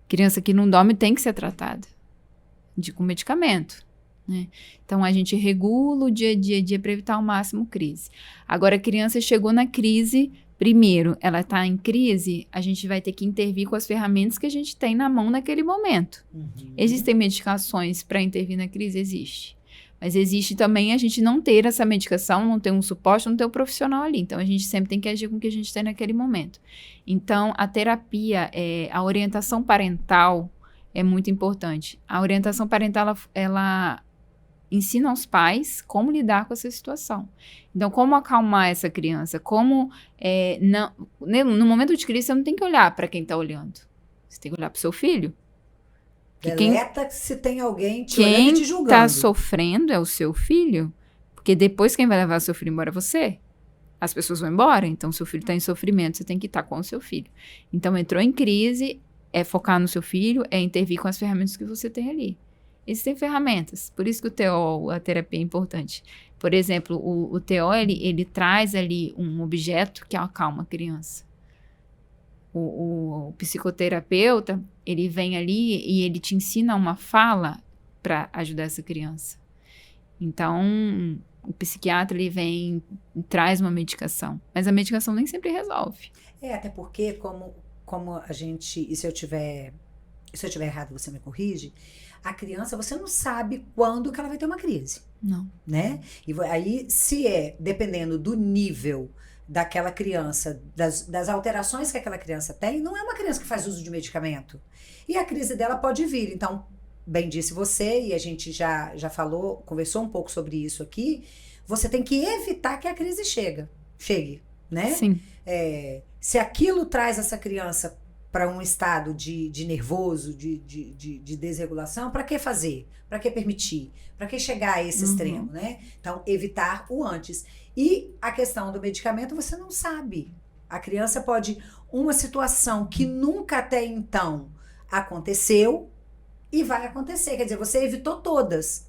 Speaker 2: Criança que não dorme tem que ser tratada com medicamento, né? Então, a gente regula o dia a dia para evitar ao máximo crise. Agora, a criança chegou na crise, primeiro, ela está em crise, a gente vai ter que intervir com as ferramentas que a gente tem na mão naquele momento. Existem medicações para intervir na crise? Existe. Mas existe também a gente não ter essa medicação, não ter um suporte, não ter um profissional ali. Então, a gente sempre tem que agir com o que a gente tem naquele momento. Então, a terapia, a orientação parental é muito importante. A orientação parental, ela ensina aos pais como lidar com essa situação. Então, como acalmar essa criança? Como, no momento de crise, você não tem que olhar para quem está olhando. Você tem que olhar para o seu filho.
Speaker 1: Deleta se tem alguém te olhando e te julgando.
Speaker 2: Quem está sofrendo é o seu filho, porque depois quem vai levar seu filho embora é você. As pessoas vão embora, então seu filho está em sofrimento, você tem que estar com o seu filho. Então, entrou em crise, é focar no seu filho, é intervir com as ferramentas que você tem ali. Existem ferramentas, por isso que o TO, a terapia é importante. Por exemplo, o TO, ele traz ali um objeto que acalma a criança. O psicoterapeuta, ele vem ali e ele te ensina uma fala para ajudar essa criança. Então, o psiquiatra, ele vem e traz uma medicação. Mas a medicação nem sempre resolve.
Speaker 1: Até porque, como a gente... E se eu tiver errado, você me corrige. A criança, você não sabe quando que ela vai ter uma crise.
Speaker 2: Não.
Speaker 1: Né? E aí, dependendo do nível daquela criança, das alterações que aquela criança tem, não é uma criança que faz uso de medicamento. E a crise dela pode vir. Então, bem disse você, e a gente já conversou um pouco sobre isso aqui, você tem que evitar que a crise chegue, né?
Speaker 2: Sim.
Speaker 1: Se aquilo traz essa criança para um estado de nervoso, de desregulação, para que fazer? Para que permitir? Para que chegar a esse extremo, né? Então, evitar o antes. E a questão do medicamento, você não sabe. A criança pode... Uma situação que nunca até então aconteceu e vai acontecer. Quer dizer, você evitou todas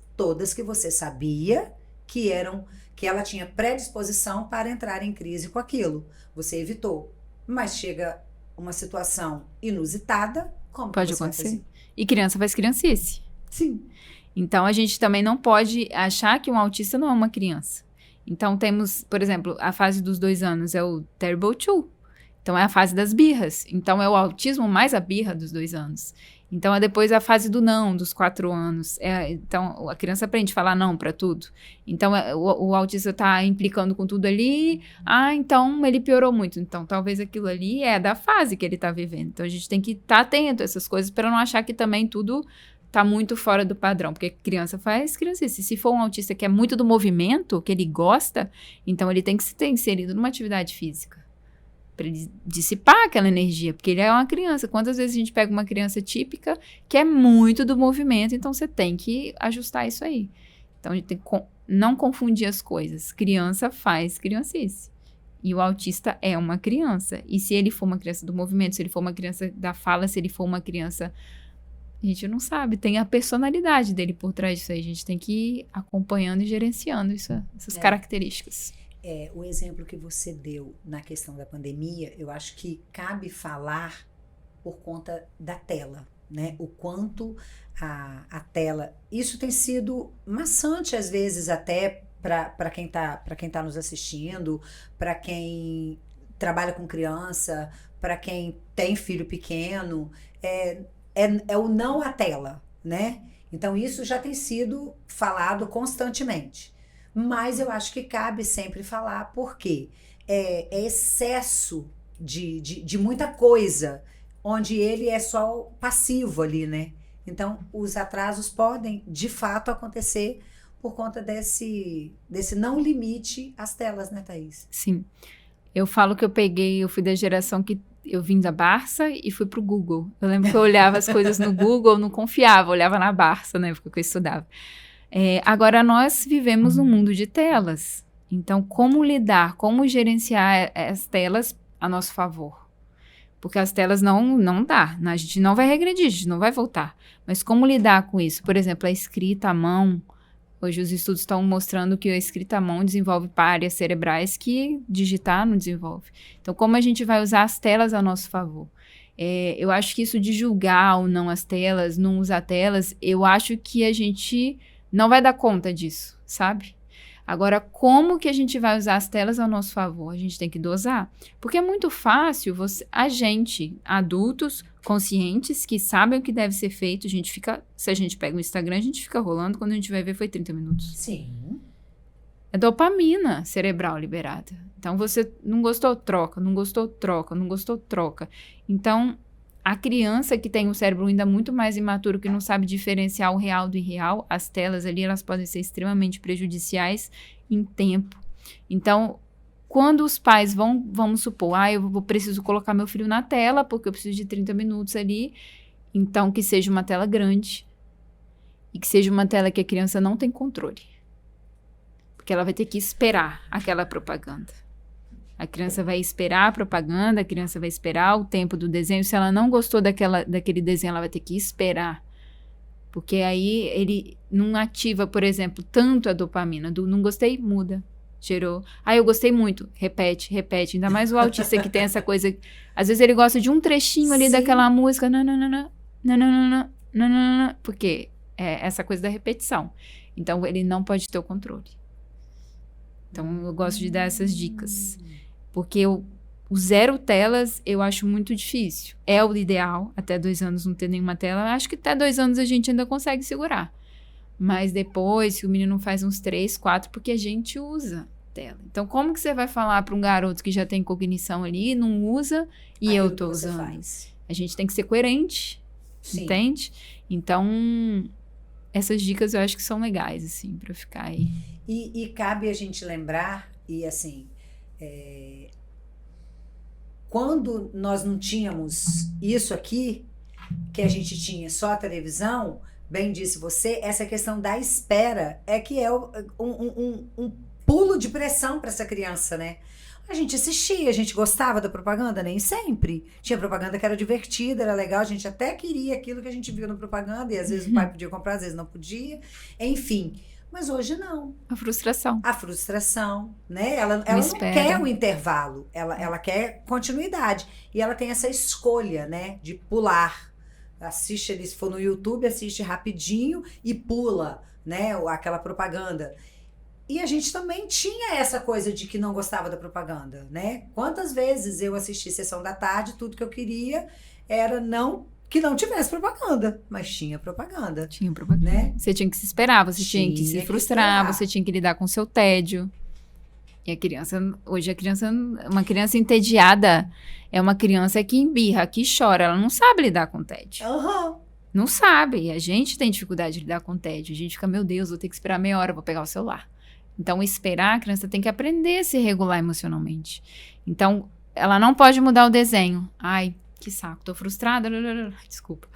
Speaker 1: que você sabia que ela tinha predisposição para entrar em crise com aquilo. Você evitou. Mas chega uma situação inusitada, como
Speaker 2: pode acontecer? E criança faz criancice.
Speaker 1: Sim.
Speaker 2: Então, a gente também não pode achar que um autista não é uma criança. Então, temos, por exemplo, a fase dos 2 anos é o Terrible 2. Então, é a fase das birras. Então, é o autismo mais a birra dos 2 anos. Então, é depois a fase do não, dos 4 anos. Então, a criança aprende a falar não para tudo. Então, o autista está implicando com tudo ali. Então, ele piorou muito. Então, talvez aquilo ali é da fase que ele está vivendo. Então, a gente tem que estar atento a essas coisas para não achar que também tudo tá muito fora do padrão, porque criança faz criancice. Se for um autista que é muito do movimento, que ele gosta, então ele tem que ser inserido numa atividade física, para ele dissipar aquela energia, porque ele é uma criança. Quantas vezes a gente pega uma criança típica que é muito do movimento, então você tem que ajustar isso aí. Então a gente tem que não confundir as coisas. Criança faz criancice. E o autista é uma criança. E se ele for uma criança do movimento, se ele for uma criança da fala, se ele for uma criança... A gente não sabe, tem a personalidade dele por trás disso aí. A gente tem que ir acompanhando e gerenciando essas características.
Speaker 1: O exemplo que você deu na questão da pandemia, eu acho que cabe falar por conta da tela, né? O quanto a tela... Isso tem sido maçante, às vezes, até para quem tá nos assistindo, para quem trabalha com criança, para quem tem filho pequeno... É o não à tela, né? Então, isso já tem sido falado constantemente. Mas eu acho que cabe sempre falar, porque é excesso de muita coisa, onde ele é só passivo ali, né? Então, os atrasos podem, de fato, acontecer por conta desse não limite às telas, né, Thaís?
Speaker 2: Sim. Eu falo que eu fui da geração que eu vim da Barça e fui pro Google. Eu lembro que eu olhava as coisas no Google, não confiava, olhava na Barça, na época que eu estudava. Agora, nós vivemos num mundo de telas. Então, como lidar, como gerenciar as telas a nosso favor? Porque as telas não dá. A gente não vai regredir, a gente não vai voltar. Mas como lidar com isso? Por exemplo, a escrita à mão. Hoje os estudos estão mostrando que a escrita à mão desenvolve áreas cerebrais que digitar não desenvolve. Então, como a gente vai usar as telas a nosso favor? Eu acho que isso de julgar ou não as telas, não usar telas, eu acho que a gente não vai dar conta disso, sabe? Agora, como que a gente vai usar as telas ao nosso favor? A gente tem que dosar. Porque é muito fácil a gente, adultos, conscientes, que sabem o que deve ser feito, se a gente pega o Instagram, a gente fica rolando, quando a gente vai ver foi 30 minutos.
Speaker 1: Sim.
Speaker 2: É dopamina cerebral liberada. Então, você não gostou, troca, não gostou, troca, não gostou, troca. Então, a criança que tem um cérebro ainda muito mais imaturo, que não sabe diferenciar o real do irreal, as telas ali, elas podem ser extremamente prejudiciais em tempo. Então, quando os pais vamos supor, eu preciso colocar meu filho na tela, porque eu preciso de 30 minutos ali, então que seja uma tela grande e que seja uma tela que a criança não tem controle. Porque ela vai ter que esperar aquela propaganda. A criança vai esperar a propaganda, a criança vai esperar o tempo do desenho. Se ela não gostou daquele desenho, ela vai ter que esperar. Porque aí ele não ativa, por exemplo, tanto a dopamina. Não gostei, muda. Gerou. Eu gostei muito. Repete, repete. Ainda mais o autista que tem essa coisa. Às vezes ele gosta de um trechinho ali daquela música. Não. Porque é essa coisa da repetição. Então ele não pode ter o controle. Então eu gosto de dar essas dicas. Porque o zero telas eu acho muito difícil. É o ideal, até 2 anos não ter nenhuma tela. Eu acho que até 2 anos a gente ainda consegue segurar. Mas depois, se o menino faz uns 3, 4, porque a gente usa tela. Então, como que você vai falar para um garoto que já tem cognição ali, não usa, e eu tô usando? A gente tem que ser coerente, sim. Entende? Então, essas dicas eu acho que são legais, assim, para ficar aí.
Speaker 1: E cabe a gente lembrar, e assim... quando nós não tínhamos isso aqui, que a gente tinha só a televisão, bem disse você, essa questão da espera é que é um pulo de pressão para essa criança, né? A gente assistia, a gente gostava da propaganda, nem sempre. Tinha propaganda que era divertida, era legal, a gente até queria aquilo que a gente viu na propaganda, e às vezes o pai podia comprar, às vezes não podia, enfim... Mas hoje não.
Speaker 2: A frustração,
Speaker 1: né? Ela não quer o intervalo, ela quer continuidade. E ela tem essa escolha, né? De pular. Assiste ali, se for no YouTube, assiste rapidinho e pula, né? Aquela propaganda. E a gente também tinha essa coisa de que não gostava da propaganda, né? Quantas vezes eu assisti Sessão da Tarde, tudo que eu queria era que não tivesse propaganda, mas tinha propaganda.
Speaker 2: Tinha propaganda. Né? Você tinha que se esperar, você tinha que se frustrar, você tinha que lidar com o seu tédio. E hoje uma criança entediada é uma criança que embirra, que chora, ela não sabe lidar com o tédio.
Speaker 1: Uhum.
Speaker 2: Não sabe, e a gente tem dificuldade de lidar com o tédio. A gente fica, meu Deus, vou ter que esperar meia hora, vou pegar o celular. Então, esperar, a criança tem que aprender a se regular emocionalmente. Então, ela não pode mudar o desenho. Que saco, tô frustrada, desculpa.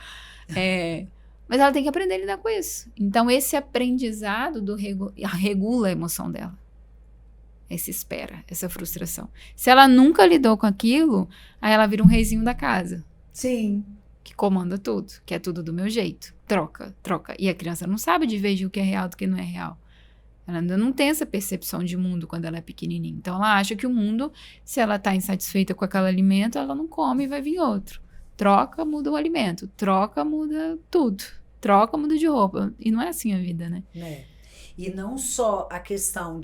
Speaker 2: Mas ela tem que aprender a lidar com isso. Então, esse aprendizado regula a emoção dela. Essa espera, essa frustração. Se ela nunca lidou com aquilo, aí ela vira um reizinho da casa.
Speaker 1: Sim.
Speaker 2: Que comanda tudo, que é tudo do meu jeito. Troca. E a criança não sabe dividir o que é real do que não é real. Ela ainda não tem essa percepção de mundo quando ela é pequenininha. Então, ela acha que o mundo, se ela está insatisfeita com aquele alimento, ela não come e vai vir outro. Troca, muda o alimento. Troca, muda tudo. Troca, muda de roupa. E não é assim a vida, né?
Speaker 1: E não só a questão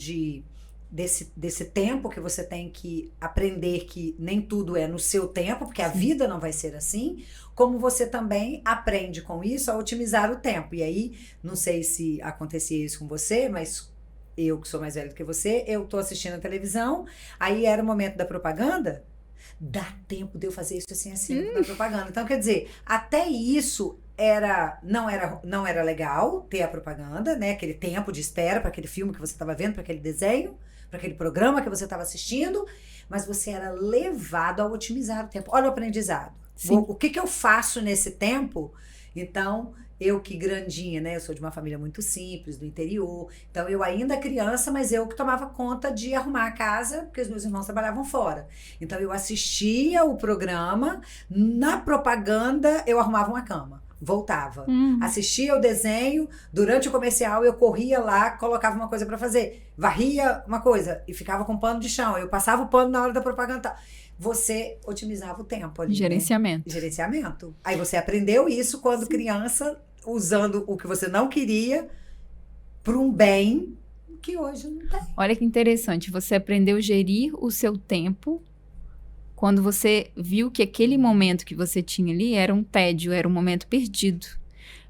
Speaker 1: desse tempo que você tem que aprender que nem tudo é no seu tempo, porque a vida não vai ser assim, como você também aprende com isso a otimizar o tempo. E aí, não sei se acontecia isso com você, mas eu que sou mais velha do que você, eu tô assistindo a televisão, aí era o momento da propaganda, dá tempo de eu fazer isso assim, na propaganda. Então, quer dizer, até isso não era legal ter a propaganda, né? Aquele tempo de espera para aquele filme que você estava vendo, para aquele desenho, para aquele programa que você estava assistindo, mas você era levado a otimizar o tempo. Olha o aprendizado. O que eu faço nesse tempo Então, eu que grandinha, né? Eu sou de uma família muito simples, do interior. Então, eu ainda criança, mas eu que tomava conta de arrumar a casa, porque os meus irmãos trabalhavam fora. Então, eu assistia o programa, na propaganda, eu arrumava uma cama. Voltava. Assistia o desenho, durante o comercial eu corria lá, colocava uma coisa para fazer. Varria uma coisa e ficava com pano de chão. Eu passava o pano na hora da propaganda. Você otimizava o tempo ali.
Speaker 2: Gerenciamento.
Speaker 1: Né? Gerenciamento. Aí você aprendeu isso quando criança, usando o que você não queria para um bem que hoje não tem.
Speaker 2: Olha que interessante, você aprendeu a gerir o seu tempo quando você viu que aquele momento que você tinha ali era um tédio, era um momento perdido.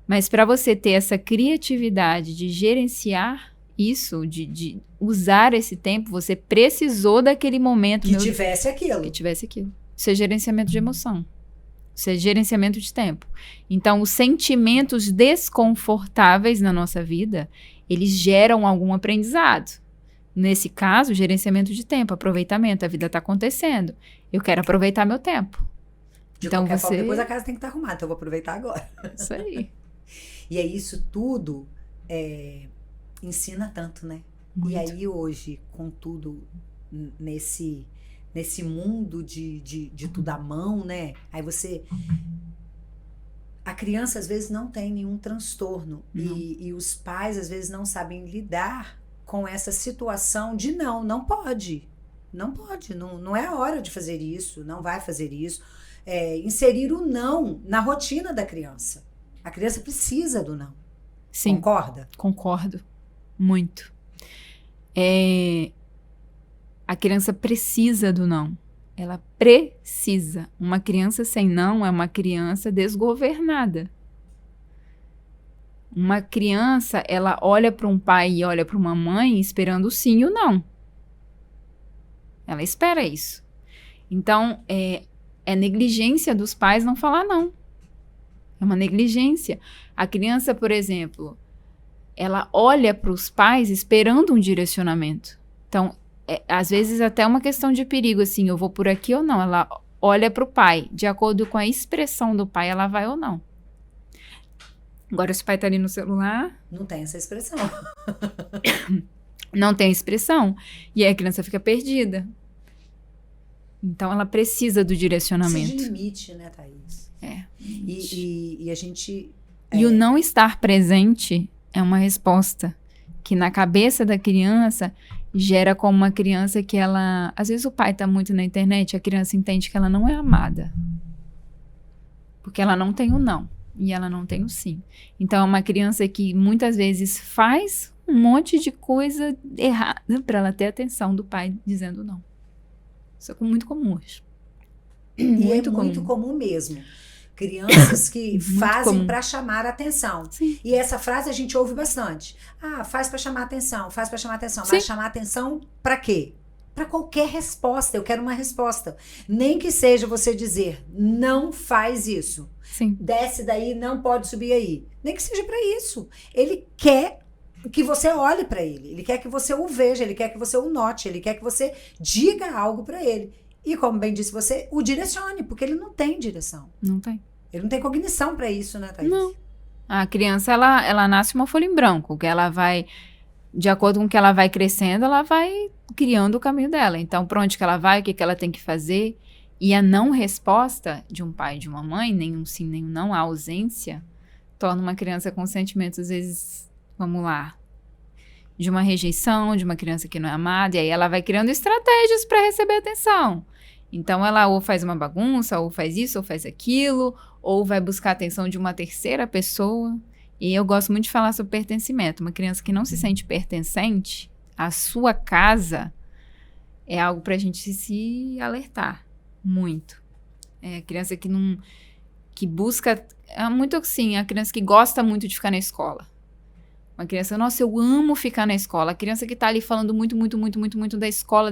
Speaker 2: Mas para você ter essa criatividade de gerenciar isso, de usar esse tempo, você precisou daquele momento.
Speaker 1: Que tivesse aquilo.
Speaker 2: Que tivesse aquilo. Isso é gerenciamento de emoção. Isso é gerenciamento de tempo. Então, os sentimentos desconfortáveis na nossa vida, eles geram algum aprendizado. Nesse caso, gerenciamento de tempo, aproveitamento. A vida está acontecendo. Eu quero aproveitar meu tempo.
Speaker 1: De então, qualquer forma, depois a casa tem que estar arrumada, então eu vou aproveitar agora.
Speaker 2: Isso aí.
Speaker 1: E é isso tudo, ensina tanto, né? Muito. E aí hoje, com tudo nesse mundo de tudo à mão, né? Aí você... A criança, às vezes, não tem nenhum transtorno. E os pais, às vezes, não sabem lidar com essa situação de não pode. Não pode, não é a hora de fazer isso, não vai fazer isso. Inserir o não na rotina da criança. A criança precisa do não.
Speaker 2: Sim.
Speaker 1: Concorda?
Speaker 2: Concordo. Muito. A criança precisa do não. Ela precisa. Uma criança sem não é uma criança desgovernada. Uma criança, ela olha para um pai e olha para uma mãe esperando o sim e o não. Ela espera isso. Então, é negligência dos pais não falar não. É uma negligência. A criança, por exemplo, ela olha para os pais esperando um direcionamento. Então, às vezes até uma questão de perigo, assim, eu vou por aqui ou não. Ela olha para o pai, de acordo com a expressão do pai, ela vai ou não. Agora, se o pai tá ali no celular...
Speaker 1: Não tem essa expressão.
Speaker 2: Não tem expressão. E aí a criança fica perdida. Então, ela precisa do direcionamento.
Speaker 1: Precisa de limite, né, Thaís? E a gente...
Speaker 2: E o não estar presente é uma resposta que na cabeça da criança gera como uma criança que ela... Às vezes o pai tá muito na internet, a criança entende que ela não é amada. Porque ela não tem o não. E ela não tem o sim. Então, é uma criança que muitas vezes faz um monte de coisa errada para ela ter a atenção do pai dizendo não. Isso é muito comum hoje.
Speaker 1: Muito comum mesmo. Crianças que fazem para chamar a atenção.
Speaker 2: Sim.
Speaker 1: E essa frase a gente ouve bastante. Faz para chamar a atenção, faz para chamar a atenção.
Speaker 2: Sim.
Speaker 1: Mas chamar a atenção para quê? Para qualquer resposta. Eu quero uma resposta. Nem que seja você dizer, não faz isso.
Speaker 2: Sim.
Speaker 1: Desce daí, não pode subir aí. Nem que seja para isso. Ele quer que você olhe para ele. Ele quer que você o veja, ele quer que você o note, ele quer que você diga algo para ele. E como bem disse você, o direcione, porque ele não tem direção.
Speaker 2: Não tem.
Speaker 1: Ele não tem cognição para isso, né, Thaís?
Speaker 2: Não. A criança, ela nasce uma folha em branco, que ela vai, de acordo com o que ela vai crescendo, ela vai criando o caminho dela. Então, para onde que ela vai, o que ela tem que fazer. E a não resposta de um pai e de uma mãe, nenhum sim, nenhum não, a ausência, torna uma criança com sentimentos, às vezes, vamos lá, de uma rejeição, de uma criança que não é amada, e aí ela vai criando estratégias para receber atenção. Então, ela ou faz uma bagunça, ou faz isso, ou faz aquilo, ou vai buscar a atenção de uma terceira pessoa. E eu gosto muito de falar sobre pertencimento. Uma criança que não se sente pertencente, a sua casa é algo para a gente se alertar. Muito. A criança que busca, muito assim, a criança que gosta muito de ficar na escola. Uma criança, nossa, eu amo ficar na escola. A criança que tá ali falando muito da escola,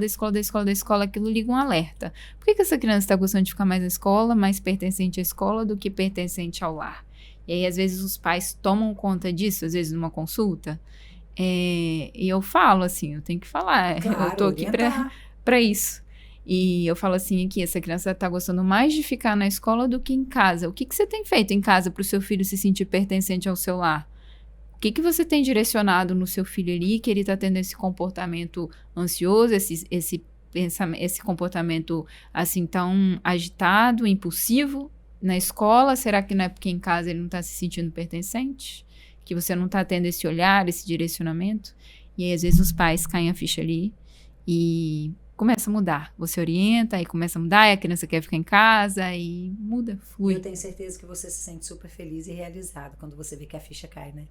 Speaker 2: aquilo liga um alerta. Por que essa criança tá gostando de ficar mais na escola, mais pertencente à escola do que pertencente ao lar? E aí, às vezes, os pais tomam conta disso, às vezes, numa consulta. E eu falo assim, eu tenho que falar.
Speaker 1: Claro,
Speaker 2: eu tô aqui pra isso. E eu falo assim aqui, essa criança tá gostando mais de ficar na escola do que em casa. O que você tem feito em casa para o seu filho se sentir pertencente ao seu lar? O que você tem direcionado no seu filho ali, que ele tá tendo esse comportamento ansioso, esse comportamento assim tão agitado, impulsivo na escola? Será que não é porque em casa ele não tá se sentindo pertencente? Que você não tá tendo esse olhar, esse direcionamento? E aí, às vezes, os pais caem a ficha ali e começa a mudar. Você orienta, aí começa a mudar, e a criança quer ficar em casa, e muda, flui.
Speaker 1: Eu tenho certeza que você se sente super feliz e realizado quando você vê que a ficha cai, né?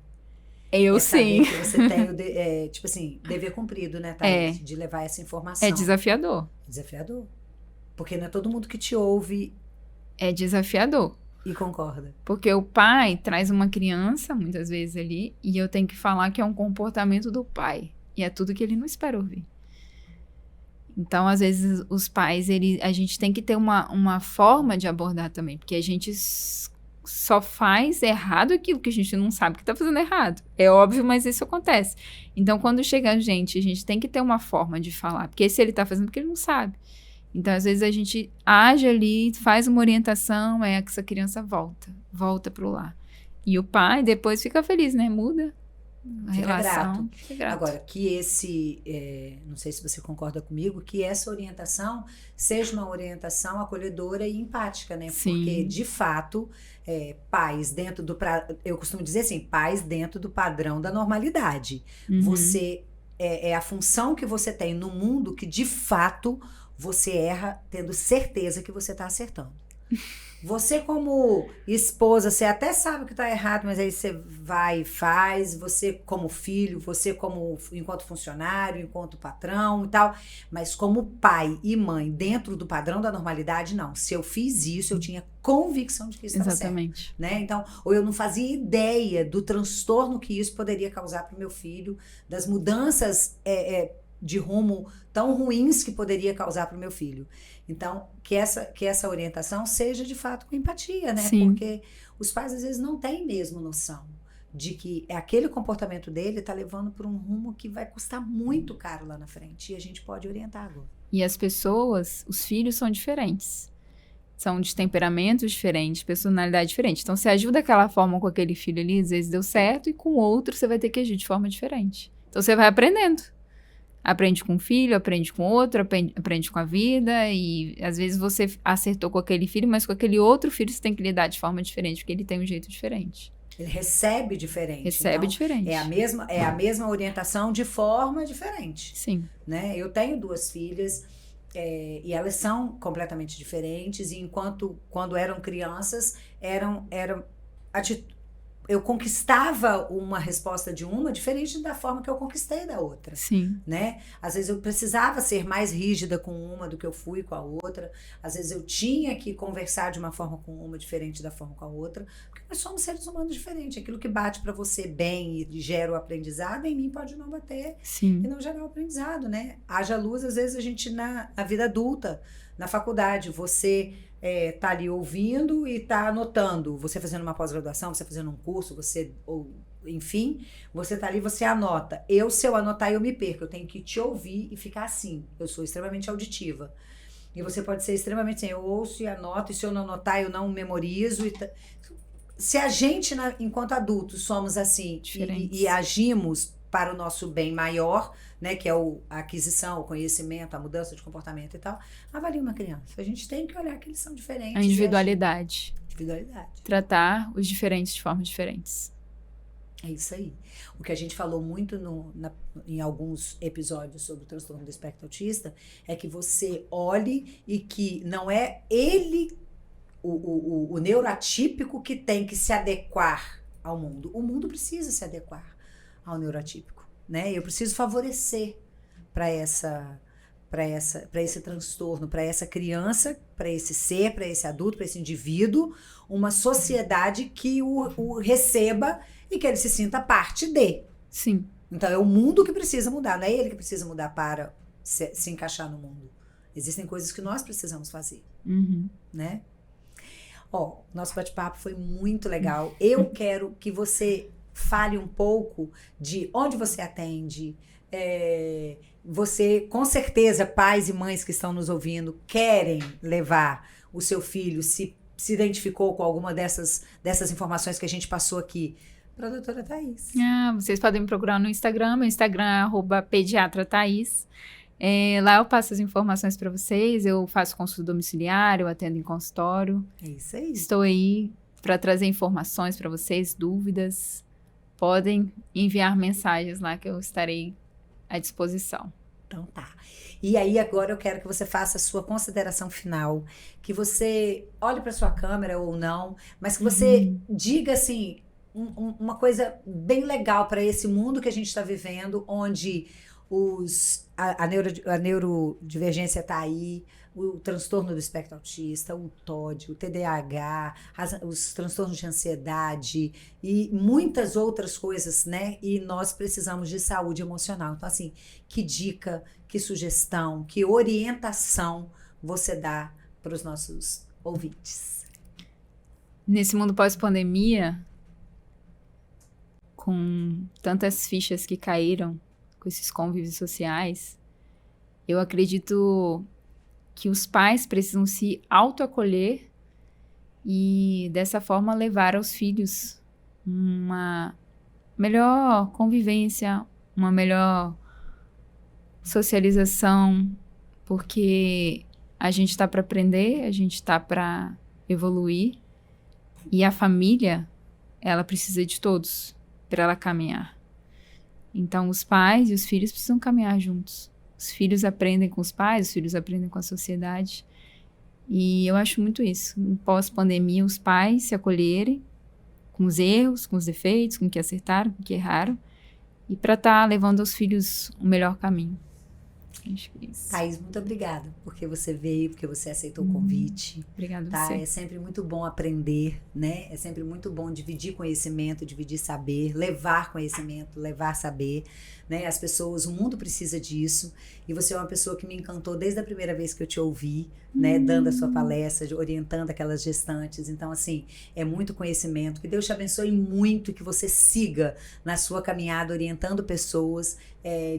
Speaker 2: Eu sim.
Speaker 1: Que você tem o tipo assim, dever cumprido, né, Thaís? De levar essa informação.
Speaker 2: É desafiador.
Speaker 1: Desafiador. Porque não é todo mundo que te ouve.
Speaker 2: É desafiador.
Speaker 1: E concorda.
Speaker 2: Porque o pai traz uma criança, muitas vezes ali, e eu tenho que falar que é um comportamento do pai. E é tudo que ele não espera ouvir. Então, às vezes, os pais, a gente tem que ter uma forma de abordar também. Porque a gente só faz errado aquilo que a gente não sabe que tá fazendo errado. É óbvio, mas isso acontece. Então, quando chega a gente tem que ter uma forma de falar. Porque se ele tá fazendo, porque ele não sabe. Então, às vezes, a gente age ali, faz uma orientação, que essa criança volta pro lar. E o pai depois fica feliz, né? Muda a relação.
Speaker 1: Fica grato. Agora, que não sei se você concorda comigo, que essa orientação seja uma orientação acolhedora e empática, né?
Speaker 2: Sim.
Speaker 1: Porque, de fato, pais dentro eu costumo dizer assim, pais dentro do padrão da normalidade.
Speaker 2: Uhum.
Speaker 1: Você, é a função que você tem no mundo que, de fato, você erra tendo certeza que você está acertando. Você como esposa, você até sabe que está errado, mas aí você vai e faz. Você como filho, você como enquanto funcionário, enquanto patrão e tal. Mas como pai e mãe, dentro do padrão da normalidade, não. Se eu fiz isso, eu tinha convicção de que isso estava certo.
Speaker 2: Exatamente.
Speaker 1: Né? Então, ou eu não fazia ideia do transtorno que isso poderia causar para o meu filho, das mudanças de rumo tão ruins que poderia causar para o meu filho. Então, que essa orientação seja de fato com empatia, né?
Speaker 2: Sim.
Speaker 1: Porque os pais às vezes não têm mesmo noção de que aquele comportamento dele está levando para um rumo que vai custar muito caro lá na frente, e a gente pode orientar agora.
Speaker 2: E as pessoas, os filhos são diferentes. São de temperamentos diferentes, personalidade diferente. Então, você ajuda daquela forma com aquele filho ali, às vezes deu certo, e com o outro você vai ter que agir de forma diferente. Então, você vai aprendendo. Aprende com um filho, aprende com outro, aprende com a vida, e às vezes você acertou com aquele filho, mas com aquele outro filho você tem que lidar de forma diferente, porque ele tem um jeito diferente.
Speaker 1: Ele recebe diferente.
Speaker 2: Recebe
Speaker 1: então,
Speaker 2: diferente.
Speaker 1: É a mesma orientação de forma diferente.
Speaker 2: Sim.
Speaker 1: Né? Eu tenho 2 filhas, e elas são completamente diferentes, e quando eram crianças, eu conquistava uma resposta de uma diferente da forma que eu conquistei da outra.
Speaker 2: Sim.
Speaker 1: Né? Às vezes eu precisava ser mais rígida com uma do que eu fui com a outra. Às vezes eu tinha que conversar de uma forma com uma diferente da forma com a outra. Porque nós somos seres humanos diferentes. Aquilo que bate para você bem e gera o aprendizado, em mim pode não bater.
Speaker 2: Sim.
Speaker 1: E não gerar o aprendizado, né? Haja luz, às vezes a gente na vida adulta, na faculdade, você tá ali ouvindo e tá anotando, você fazendo uma pós-graduação, você fazendo um curso, enfim, você tá ali, você anota. Se eu anotar, eu me perco, eu tenho que te ouvir e ficar assim. Eu sou extremamente auditiva. E você pode ser extremamente assim, eu ouço e anoto, e se eu não anotar, eu não memorizo. Se a gente, enquanto adultos, somos assim e agimos para o nosso bem maior, né, que é a aquisição, o conhecimento, a mudança de comportamento e tal, avalie uma criança. A gente tem que olhar que eles são diferentes.
Speaker 2: A individualidade.
Speaker 1: Individualidade.
Speaker 2: Tratar os diferentes de formas diferentes.
Speaker 1: É isso aí. O que a gente falou muito em alguns episódios sobre o transtorno do espectro autista é que você olhe e que não é ele, o neuroatípico, que tem que se adequar ao mundo. O mundo precisa se adequar ao neuroatípico, né? Eu preciso favorecer para esse transtorno, para essa criança, para esse ser, para esse adulto, para esse indivíduo, uma sociedade que o receba e que ele se sinta parte de.
Speaker 2: Sim.
Speaker 1: Então é o mundo que precisa mudar, não é ele que precisa mudar para se encaixar no mundo. Existem coisas que nós precisamos fazer, né? Nosso bate-papo foi muito legal. Eu quero que você fale um pouco de onde você atende. Você, com certeza, pais e mães que estão nos ouvindo, querem levar o seu filho, se identificou com alguma dessas informações que a gente passou aqui, para a doutora Thaís.
Speaker 2: Vocês podem me procurar no Instagram. Meu Instagram é @pediatrataís. Lá eu passo as informações para vocês. Eu faço consulta domiciliar, eu atendo em consultório.
Speaker 1: É isso aí.
Speaker 2: Estou aí para trazer informações para vocês, dúvidas. Podem enviar mensagens lá que eu estarei à disposição.
Speaker 1: Então tá. E aí agora eu quero que você faça a sua consideração final, que você olhe para sua câmera ou não, mas que você diga assim uma coisa bem legal para esse mundo que a gente está vivendo, onde a neurodivergência está aí, o transtorno do espectro autista, o TOD, o TDAH, os transtornos de ansiedade e muitas outras coisas, né? E nós precisamos de saúde emocional. Então, assim, que dica, que sugestão, que orientação você dá para os nossos ouvintes?
Speaker 2: Nesse mundo pós-pandemia, com tantas fichas que caíram, com esses convívios sociais, eu acredito que os pais precisam se autoacolher e, dessa forma, levar aos filhos uma melhor convivência, uma melhor socialização, porque a gente está para aprender, a gente está para evoluir e a família, ela precisa de todos para ela caminhar. Então, os pais e os filhos precisam caminhar juntos. Os filhos aprendem com os pais, os filhos aprendem com a sociedade. E eu acho muito isso. No pós-pandemia, os pais se acolherem com os erros, com os defeitos, com o que acertaram, com o que erraram, e para estar levando aos filhos o melhor caminho. Acho que é isso.
Speaker 1: Thaís, muito obrigada porque você veio, porque você aceitou o convite.
Speaker 2: Obrigada
Speaker 1: tá?
Speaker 2: a você.
Speaker 1: É sempre muito bom aprender, né? É sempre muito bom dividir conhecimento, dividir saber, levar conhecimento, levar saber, né? As pessoas, o mundo precisa disso. E você é uma pessoa que me encantou desde a primeira vez que eu te ouvi, né? Dando a sua palestra, orientando aquelas gestantes. Então, assim, é muito conhecimento. Que Deus te abençoe muito, que você siga na sua caminhada, orientando pessoas,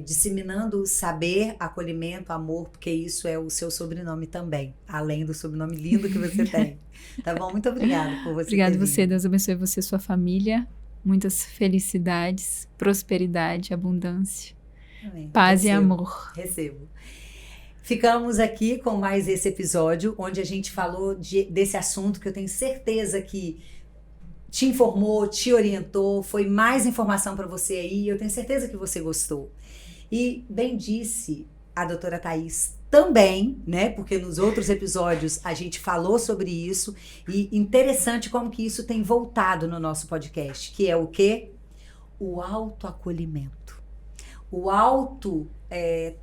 Speaker 1: disseminando saber, acolhimento, amor, porque isso é o seu sobrenome também, além do sobrenome lindo que você tem. Tá bom? Muito obrigada por você.
Speaker 2: Obrigada você, Deus abençoe você e sua família. Muitas felicidades, prosperidade, abundância,
Speaker 1: Amém.
Speaker 2: paz e amor.
Speaker 1: Recebo. Ficamos aqui com mais esse episódio, onde a gente falou desse assunto que eu tenho certeza que te informou, te orientou, foi mais informação para você aí, eu tenho certeza que você gostou. E bem disse a doutora Thaís também, né? Porque nos outros episódios a gente falou sobre isso e interessante como que isso tem voltado no nosso podcast, que é o quê? O autoacolhimento. O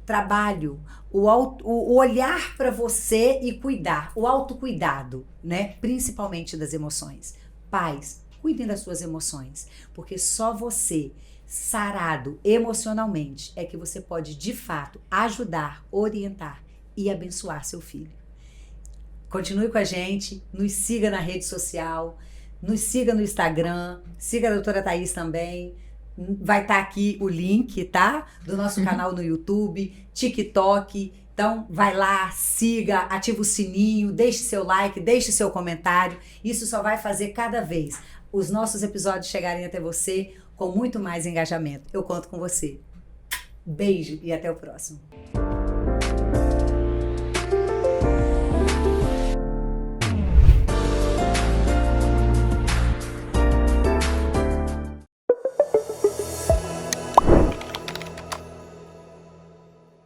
Speaker 1: trabalho, o olhar para você e cuidar, o autocuidado, né? Principalmente das emoções. Pais, cuidem das suas emoções, porque só você, sarado emocionalmente, é que você pode, de fato, ajudar, orientar e abençoar seu filho. Continue com a gente, nos siga na rede social, nos siga no Instagram, siga a doutora Thaís também. Vai estar aqui o link, tá? Do nosso canal no YouTube, TikTok. Então, vai lá, siga, ativa o sininho, deixe seu like, deixe seu comentário. Isso só vai fazer cada vez os nossos episódios chegarem até você com muito mais engajamento. Eu conto com você. Beijo e até o próximo.